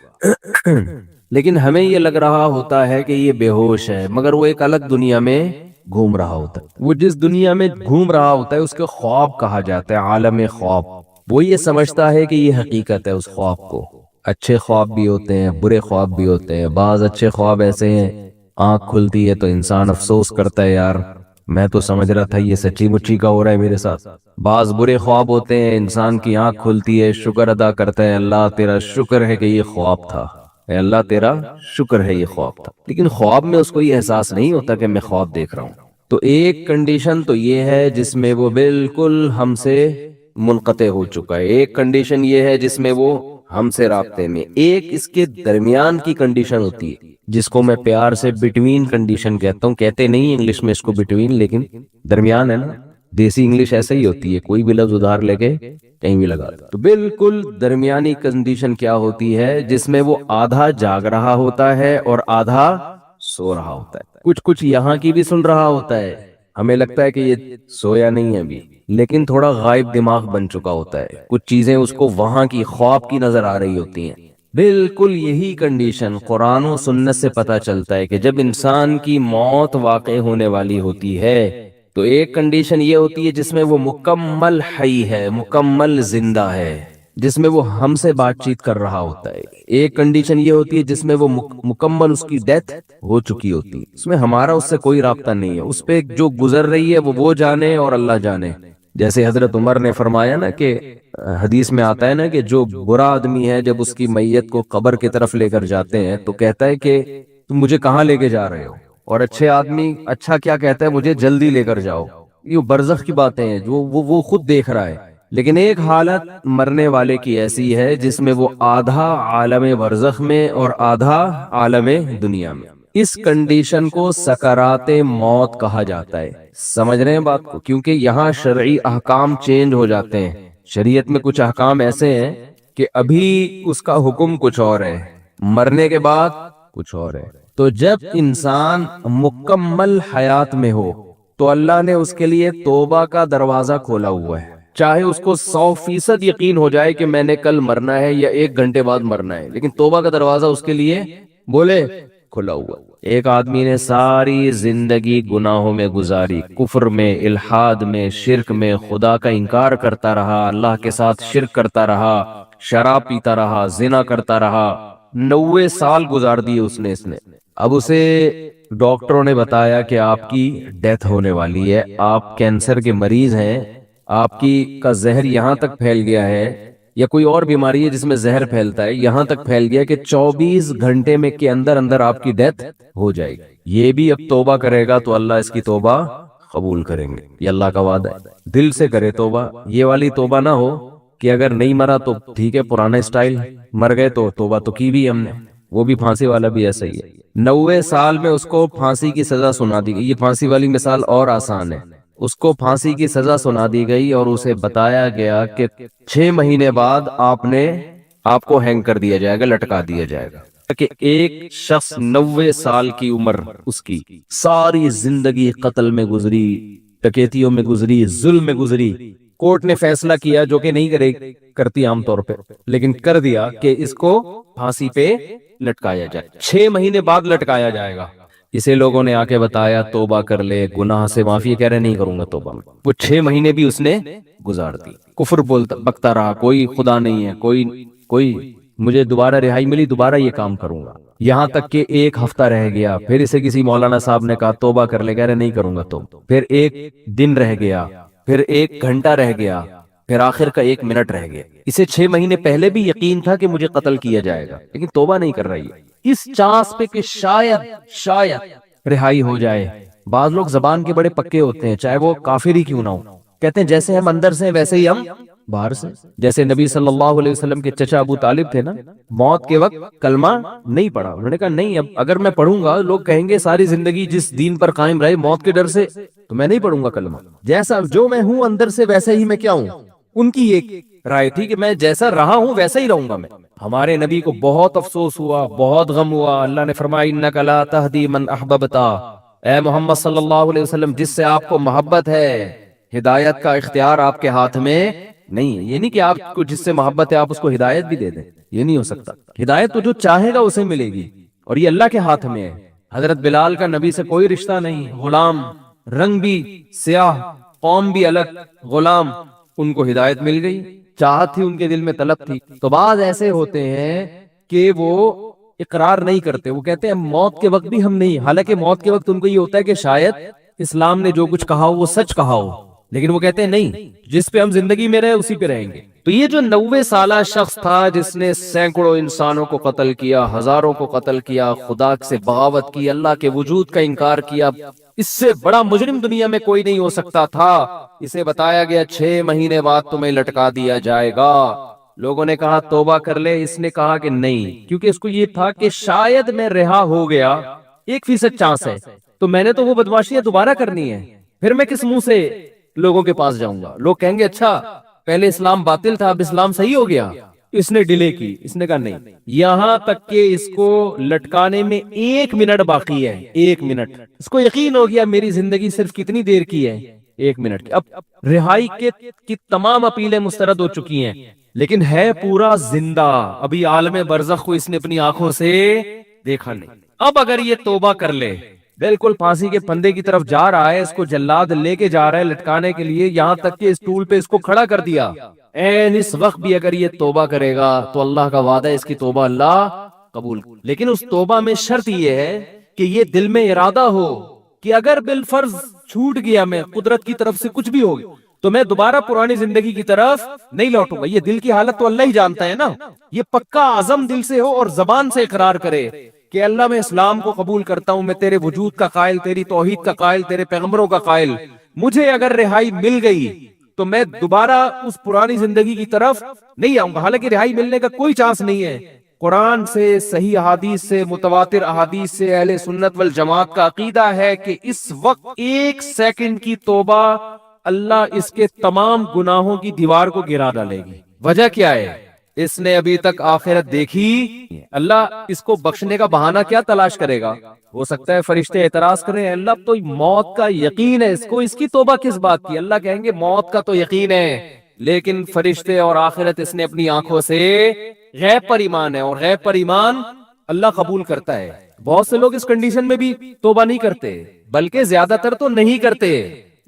لیکن ہمیں یہ لگ رہا ہوتا ہے کہ یہ بے ہوش ہے، مگر وہ ایک الگ دنیا میں گھوم رہا ہوتا ہے. وہ جس دنیا میں گھوم رہا ہوتا ہے اس کے خواب کہا جاتا ہے، عالم خواب. وہ یہ سمجھتا ہے کہ یہ حقیقت ہے اس خواب کو. اچھے خواب بھی ہوتے ہیں، برے خواب بھی ہوتے ہیں. بعض اچھے خواب ایسے ہیں آنکھ کھلتی ہے تو انسان افسوس کرتا ہے یار میں تو سمجھ رہا تھا یہ سچی مچی کا ہو رہا ہے میرے ساتھ. بعض برے خواب ہوتے ہیں، انسان کی آنکھ کھلتی ہے، شکر ادا کرتا ہے اللہ تیرا شکر ہے کہ یہ خواب تھا، اے اللہ تیرا شکر ہے یہ خواب تھا. لیکن خواب میں اس کو یہ احساس نہیں ہوتا کہ میں خواب دیکھ رہا ہوں. تو ایک کنڈیشن تو یہ ہے جس میں وہ بالکل ہم سے منقطع ہو چکا ہے. ایک کنڈیشن یہ ہے جس میں وہ ہم سے رابطے میں. ایک اس کے درمیان کی کنڈیشن ہوتی ہے جس کو میں پیار سے بٹوین کنڈیشن کہتا ہوں. کہتے نہیں انگلش میں اس کو بٹوین، لیکن درمیان ہے نا. دیسی انگلش ایسا ہی ہوتی ہے، کوئی بھی لفظ ادھار لے کے کہیں بھی لگا. تو بالکل درمیانی کنڈیشن کیا ہوتی ہے جس میں وہ آدھا جاگ رہا ہوتا ہے اور آدھا سو رہا ہوتا ہے. کچھ یہاں کی بھی سن رہا ہوتا ہے، ہمیں لگتا ہے کہ یہ سویا نہیں ہے ابھی، لیکن تھوڑا غائب دماغ بن چکا ہوتا ہے. کچھ چیزیں اس کو وہاں کی خواب کی نظر آ رہی ہوتی ہیں. بالکل یہی کنڈیشن قرآن و سنت سے پتہ چلتا ہے کہ جب انسان کی موت واقع ہونے والی ہوتی ہے تو ایک کنڈیشن یہ ہوتی ہے جس میں وہ مکمل حی ہے، مکمل زندہ ہے، جس میں وہ ہم سے بات چیت کر رہا ہوتا ہے. ایک کنڈیشن یہ ہوتی ہے جس میں وہ مکمل اس کی ڈیتھ ہو چکی ہوتی ہے، اس میں ہمارا اس سے کوئی رابطہ نہیں ہے. اس پہ جو گزر رہی ہے وہ جانے اور اللہ جانے. جیسے حضرت عمر نے فرمایا نا کہ حدیث میں آتا ہے نا کہ جو برا آدمی ہے جب اس کی میت کو قبر کی طرف لے کر جاتے ہیں تو کہتا ہے کہ تم مجھے کہاں لے کے جا رہے ہو، اور اچھے آدمی اچھا کیا کہتا ہے مجھے جلدی لے کر جاؤ. یہ برزخ کی باتیں ہیں جو وہ خود دیکھ رہا ہے. لیکن ایک حالت مرنے والے کی ایسی ہے جس میں وہ آدھا عالم برزخ میں اور آدھا عالم دنیا میں. اس کنڈیشن کو سکرات موت کہا جاتا ہے. سمجھ رہے ہیں بات کو؟ کیونکہ یہاں شرعی احکام چینج ہو جاتے ہیں. شریعت میں کچھ احکام ایسے ہیں کہ ابھی اس کا حکم کچھ اور ہے، مرنے کے بعد کچھ اور ہے. تو جب انسان مکمل حیات میں ہو تو اللہ نے اس کے لیے توبہ کا دروازہ کھولا ہوا ہے. چاہے اس کو 100% یقین ہو جائے کہ میں نے کل مرنا ہے یا 1 گھنٹے بعد مرنا ہے، لیکن توبہ کا دروازہ اس کے لیے بولے کھلا ہوا. ایک آدمی نے ساری زندگی گناہوں میں گزاری، کفر میں، الحاد میں، شرک میں، خدا کا انکار کرتا رہا، اللہ کے ساتھ شرک کرتا رہا، شراب پیتا رہا، زنا کرتا رہا. 90 سال گزار دیے اس نے. اب اسے ڈاکٹروں نے بتایا کہ آپ کی ڈیتھ ہونے والی ہے، آپ کینسر کے مریض ہیں، آپ کی کا زہر یہاں تک پھیل گیا ہے، یا کوئی اور بیماری ہے جس میں زہر پھیلتا ہے، یہاں تک پھیل گیا کہ 24 گھنٹے میں کے اندر آپ کی ڈیتھ ہو جائے گی. یہ بھی اب توبہ کرے گا تو اللہ اس کی توبہ قبول کریں گے، یہ اللہ کا وعدہ ہے. دل سے کرے توبہ، یہ والی توبہ نہ ہو کہ اگر نہیں مرا تو ٹھیک ہے پرانا اسٹائل، مر گئے تو توبہ تو کی بھی ہم نے. وہ بھی پھانسی والا بھی ایسا ہی ہے. 90 سال میں اس کو پھانسی کی سزا سنا دی گئی. یہ پھانسی والی مثال اور آسان ہے. اس کو پھانسی کی سزا سنا دی گئی اور اسے بتایا گیا کہ 6 مہینے بعد آپ کو ہینگ کر دیا جائے گا، لٹکا دیا جائے گا. کہ ایک شخص 90 سال کی عمر اس کی ساری زندگی قتل میں گزری، ڈکیتیوں میں گزری، ظلم میں گزری، کورٹ نے فیصلہ کیا جو کہ نہیں کرتی عام طور پہ، لیکن کر دیا کہ اس کو پھانسی پہ لٹکایا جائے، 6 مہینے بعد لٹکایا جائے گا۔ اسے لوگوں نے آ کے بتایا توبہ کر لے، گناہ سے معافی، کہہ رہے نہیں کروں گا توبہ۔ وہ 6 مہینے بھی اس نے گزار دی، کفر بکتا رہا، کوئی خدا نہیں ہے، کوئی مجھے دوبارہ رہائی ملی، دوبارہ یہ کام کروں گا، یہاں تک کہ 1 ہفتہ رہ گیا، پھر اسے کسی مولانا صاحب نے کہا توبہ کر لے، کہہ رہے نہیں کروں گا توبہ، پھر 1 دن رہ گیا، پھر 1 گھنٹہ رہ گیا، پھر آخر کا 1 منٹ رہ گیا۔ اسے 6 مہینے پہلے بھی یقین تھا کہ مجھے قتل کیا جائے گا، لیکن توبہ نہیں کر رہی ہے، اس چانس پہ کہ شاید رہائی ہو جائے۔ بعض لوگ زبان کے بڑے پکے ہوتے ہیں، چاہے وہ کافر ہی کیوں نہ ہو، کہتے ہیں جیسے ہم اندر سے ہیں ویسے ہی ہم باہر سے۔ جیسے نبی صلی اللہ علیہ وسلم کے چچا ابو طالب تھے نا، موت کے وقت کلمہ نہیں پڑھا، انہوں نے کہا نہیں، اب اگر میں پڑھوں گا لوگ کہیں گے ساری زندگی جس دین پر قائم رہے موت کے ڈر سے، تو میں نہیں پڑھوں گا کلمہ، جیسا جو میں ہوں اندر سے ویسے ہی میں کیا ہوں۔ ان کی ایک رائے تھی کہ میں جیسا رہا ہوں ویسا ہی رہوں گا میں۔ ہمارے نبی کو بہت افسوس ہوا، بہت غم ہوا، اللہ نے فرمایا انک لا تہدی من احببتا، اے محمد صلی اللہ علیہ وسلم جس سے آپ کو محبت ہے، ہدایت کا اختیار آپ کے ہاتھ میں نہیں ہے۔ یہ نہیں کہ آپ کو جس سے محبت ہے آپ اس کو ہدایت بھی دے دیں، یہ نہیں ہو سکتا۔ ہدایت تو جو چاہے گا اسے ملے گی، اور یہ اللہ کے ہاتھ میں ہے۔ حضرت بلال کا نبی سے کوئی رشتہ نہیں، غلام، رنگ بھی سیاہ، قوم بھی الگ، غلام، ان کو ہدایت مل گئی، چاہت تھی ان کے دل میں، طلب تھی۔ تو بعض ایسے ہوتے ہیں کہ وہ اقرار نہیں کرتے، وہ کہتے ہیں موت کے وقت بھی ہم نہیں، حالانکہ موت کے وقت ان کو یہ ہوتا ہے کہ شاید اسلام نے جو کچھ کہا ہو وہ سچ کہا ہو، لیکن وہ کہتے ہیں نہیں، جس پہ ہم زندگی میں رہے اسی پہ رہیں گے۔ تو یہ جو 90 سالہ شخص تھا جس نے سینکڑوں انسانوں کو قتل کیا، ہزاروں کو قتل کیا، خدا سے بغاوت کی، اللہ کے وجود کا انکار کیا، اس سے بڑا مجرم دنیا میں کوئی نہیں ہو سکتا تھا۔ اسے بتایا گیا 6 مہینے بعد تمہیں لٹکا دیا جائے گا۔ لوگوں نے کہا توبہ کر لے، اس نے کہا کہ نہیں، کیونکہ اس کو یہ تھا کہ شاید میں رہا ہو گیا، 1% چانس ہے، تو میں نے تو وہ بدماشیاں دوبارہ کرنی ہے، پھر میں کس منہ سے لوگوں کے پاس جاؤں گا؟ لوگ کہیں گے اچھا پہلے اسلام باطل تھا اب اسلام صحیح ہو گیا۔ اس نے ڈیلے کی، اس نے کہا نہیں، یہاں تک کہ اس کو لٹکانے میں 1 منٹ باقی ہے، 1 منٹ، اس کو یقین ہو گیا میری زندگی صرف کتنی دیر کی ہے، 1 منٹ کی۔ اب رہائی کی تمام اپیلیں مسترد ہو چکی ہیں، لیکن ہے پورا زندہ، ابھی عالم برزخ کو اس نے اپنی آنکھوں سے دیکھا نہیں۔ اب اگر یہ توبہ کر لے، بالکل پھانسی کے پھندے کی طرف جا رہا ہے، اس کو جلاد لے کے جا رہا ہے لٹکانے کے لیے، یہاں تک کہ اس ٹول پہ اس کو کھڑا کر دیا، اس وقت بھی اگر یہ توبہ کرے گا تو اللہ کا وعدہ ہے اس کی توبہ اللہ قبول۔ لیکن اس توبہ میں شرط یہ ہے کہ یہ دل میں ارادہ ہو کہ اگر بالفرض چھوٹ گیا، میں قدرت کی طرف سے کچھ بھی ہو گیا، تو میں دوبارہ پرانی زندگی کی طرف نہیں لوٹوں گا۔ یہ دل کی حالت تو اللہ ہی جانتا ہے نا، یہ پکا عزم دل سے ہو اور زبان سے اقرار کرے کہ اللہ میں اسلام کو قبول کرتا ہوں، میں تیرے وجود کا قائل، تیری توحید کا قائل، تیرے پیغمبروں کا قائل، مجھے اگر رہائی مل گئی تو میں دوبارہ اس پرانی زندگی کی طرف نہیں آؤں گا، حالانکہ رہائی ملنے کا کوئی چانس نہیں ہے۔ قرآن سے، صحیح احادیث سے، متواتر احادیث سے اہل سنت والجماعت کا عقیدہ ہے کہ اس وقت 1 سیکنڈ کی توبہ اللہ اس کے تمام گناہوں کی دیوار کو گرا ڈالے گی۔ وجہ کیا ہے؟ اس نے ابھی تک آخرت دیکھی، اللہ اس کو بخشنے کا بہانہ کیا تلاش کرے گا؟ ہو سکتا ہے فرشتے اعتراض کریں، اللہ تو موت کا یقین ہے اس کو، اس کی توبہ کس بات کی؟ اللہ کہیں گے موت کا تو یقین ہے، لیکن فرشتے اور آخرت اس نے اپنی آنکھوں سے غیب پر ایمان ہے، اور غیب پر ایمان اللہ قبول کرتا ہے۔ بہت سے لوگ اس کنڈیشن میں بھی توبہ نہیں کرتے، بلکہ زیادہ تر تو نہیں کرتے۔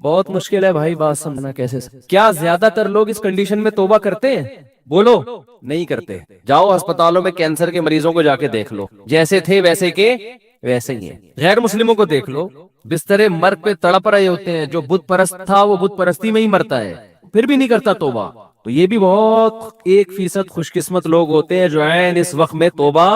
بہت مشکل ہے بھائی بات سمجھنا، کیسے کیا زیادہ تر لوگ اس کنڈیشن میں توبہ کرتے ہیں؟ بولو نہیں کرتے۔ جاؤ ہسپتالوں میں کینسر کے مریضوں کو جا کے دیکھ لو، جیسے تھے ویسے کے ویسے ہی ہیں۔ غیر مسلموں کو دیکھ لو، بسترے مرگ پہ تڑپ رہے ہوتے ہیں، جو بت پرست تھا وہ بت پرستی میں ہی مرتا ہے، پھر بھی نہیں کرتا توبہ۔ تو یہ بھی بہت 1% خوش قسمت لوگ ہوتے ہیں جو عین اس وقت میں توبہ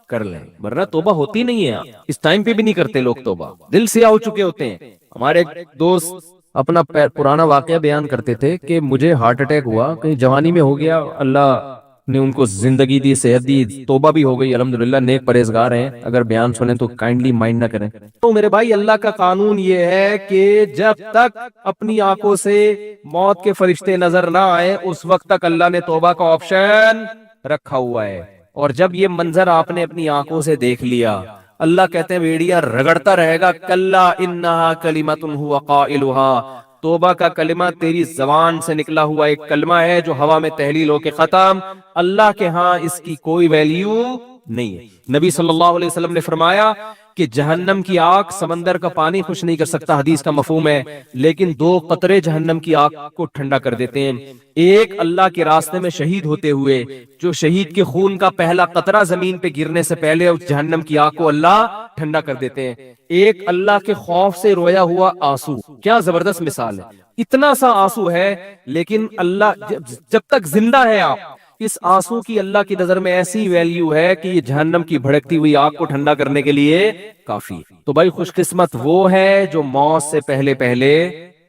کر لیں، ورنہ توبہ ہوتی نہیں ہے، اس ٹائم پہ بھی نہیں کرتے لوگ توبہ، دل سیاہ ہو چکے ہوتے ہیں۔ ہمارے ایک دوست اپنا پرانا واقعہ بیان کرتے تھے کہ مجھے ہارٹ اٹیک ہوا، کہیں جوانی میں ہو گیا، اللہ نے ان کو زندگی دی، صحت دی، توبہ بھی ہو گئی، الحمدللہ نیک پرہیزگار ہیں، اگر بیان سنیں تو کائنڈلی مائنڈ نہ کریں۔ تو میرے بھائی اللہ کا قانون یہ ہے کہ جب تک اپنی آنکھوں سے موت کے فرشتے نظر نہ آئے اس وقت تک اللہ نے توبہ کا آپشن رکھا ہوا ہے۔ اور جب یہ منظر آپ نے اپنی آنکھوں سے دیکھ لیا، اللہ کہتے ہیں بیڑیا رگڑتا رہے گا، کلا انہا کلمۃ ہوا قائلھا، توبہ کا کلمہ تیری زبان سے نکلا ہوا ایک کلمہ ہے جو ہوا میں تحلیل ہو کے ختم، اللہ کے ہاں اس کی کوئی ویلیو نہیں ہے۔ نبی صلی اللہ علیہ وسلم نے فرمایا کہ جہنم کی آگ سمندر کا پانی خوش نہیں کر سکتا، حدیث کا مفہوم ہے، لیکن 2 قطرے جہنم کی آگ کو ٹھنڈا کر دیتے ہیں۔ ایک اللہ کے راستے میں شہید ہوتے ہوئے جو شہید کے خون کا پہلا قطرہ زمین پہ گرنے سے پہلے اس جہنم کی آگ کو اللہ ٹھنڈا کر دیتے ہیں۔ ایک اللہ کے خوف سے رویا ہوا آنسو، کیا زبردست مثال ہے، اتنا سا آنسو ہے لیکن اللہ جب تک زندہ ہے آپ، اس آنسو کی اللہ کی نظر میں ایسی ویلیو ہے کہ یہ جہنم کی بھڑکتی ہوئی آگ کو ٹھنڈا کرنے کے لیے کافی۔ تو بھائی خوش قسمت وہ ہے جو موت سے پہلے پہلے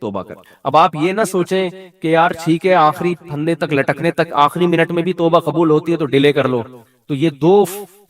توبہ کر۔ اب آپ یہ نہ سوچیں کہ یار ٹھیک ہے آخری پھندے تک لٹکنے تک آخری منٹ میں بھی توبہ قبول ہوتی ہے تو ڈیلے کر لو، تو یہ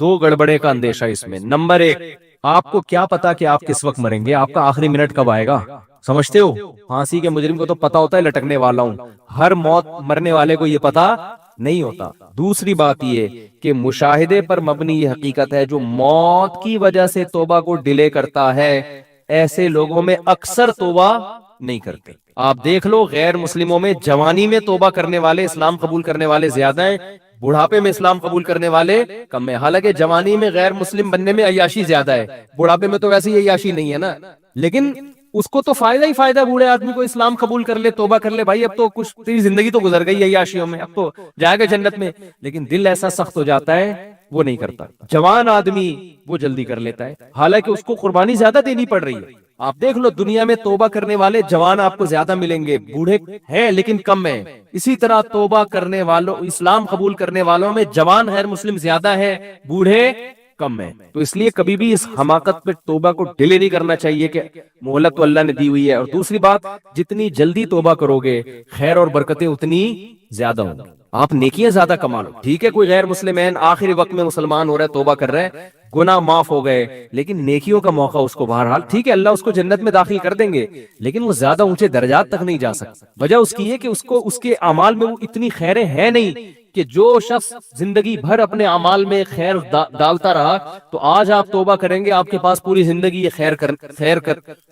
دو گڑبڑے کا اندیشہ اس میں۔ نمبر 1، آپ کو کیا پتا کہ آپ کس وقت مریں گے، آپ کا آخری منٹ کب آئے گا، سمجھتے ہو؟ پھانسی کے مجرم کو تو پتا ہوتا ہے لٹکنے والا ہوں، ہر موت مرنے والے کو یہ پتا نہیں ہوتا۔ دوسری بات یہ کہ مشاہدے پر مبنی یہ حقیقت ہے، جو موت کی وجہ سے توبہ کو ڈیلے کرتا ہے ایسے لوگوں میں اکثر توبہ نہیں کرتے۔ آپ دیکھ لو غیر مسلموں میں جوانی میں توبہ کرنے والے، اسلام قبول کرنے والے زیادہ ہیں، بڑھاپے میں اسلام قبول کرنے والے کم ہیں۔ حالانکہ جوانی میں غیر مسلم بننے میں عیاشی زیادہ ہے، بڑھاپے میں تو ویسے ہی عیاشی نہیں ہے نا، لیکن اس کو تو فائدہ ہی فائدہ، بوڑھے آدمی کو اسلام قبول کر لے، توبہ کر لے، بھائی اب تو کچھ تیری زندگی تو گزر گئی عیاشیوں میں، اب تو جائے گا جنت میں، لیکن دل ایسا سخت ہو جاتا ہے وہ نہیں کرتا۔ جوان آدمی وہ جلدی کر لیتا ہے، حالانکہ اس کو قربانی زیادہ دینی پڑ رہی ہے۔ آپ دیکھ لو دنیا میں توبہ کرنے والے جوان آپ کو زیادہ ملیں گے، بوڑھے ہیں لیکن کم ہیں۔ اسی طرح توبہ کرنے والوں، اسلام قبول کرنے والوں میں جوان غیر مسلم زیادہ ہے، بوڑھے کم ہے۔ تو اس لیے کبھی بھی اس حماقت پہ توبہ کو ڈیلے نہیں کرنا چاہیے کہ مہلت تو اللہ نے دی ہوئی ہے۔ اور دوسری بات، جتنی جلدی توبہ کرو گے خیر اور برکتیں اتنی زیادہ ہوں گی، آپ نیکیاں زیادہ کما لو۔ ٹھیک ہے کوئی غیر مسلمین آخری وقت میں مسلمان ہو رہا ہے، توبہ کر رہا ہے، گناہ معاف ہو گئے، لیکن نیکیوں کا موقع اس کو بہرحال، ٹھیک ہے اللہ اس کو جنت میں داخل کر دیں گے، لیکن وہ زیادہ اونچے درجات تک نہیں جا سکتا۔ وجہ اس کی ہے کہ اس کو اس کے اعمال میں وہ اتنی خیریں ہیں نہیں، کہ جو شخص زندگی بھر اپنے اعمال میں خیر ڈالتا رہا، تو آج آپ توبہ کریں گے، آپ کے پاس پوری زندگی یہ خیر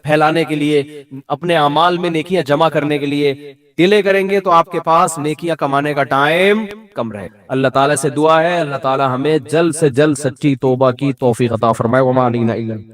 پھیلانے کے لیے، اپنے اعمال میں نیکیاں جمع کرنے کے لیے ڈیلے کریں گے، تو آپ کے پاس نیکیاں کمانے کا ٹائم کم رہے۔ اللہ تعالیٰ سے دعا ہے اللہ تعالیٰ ہمیں جلد سے جلد سچی توبہ کی توفیق عطا فرمائے۔ وما علینا الا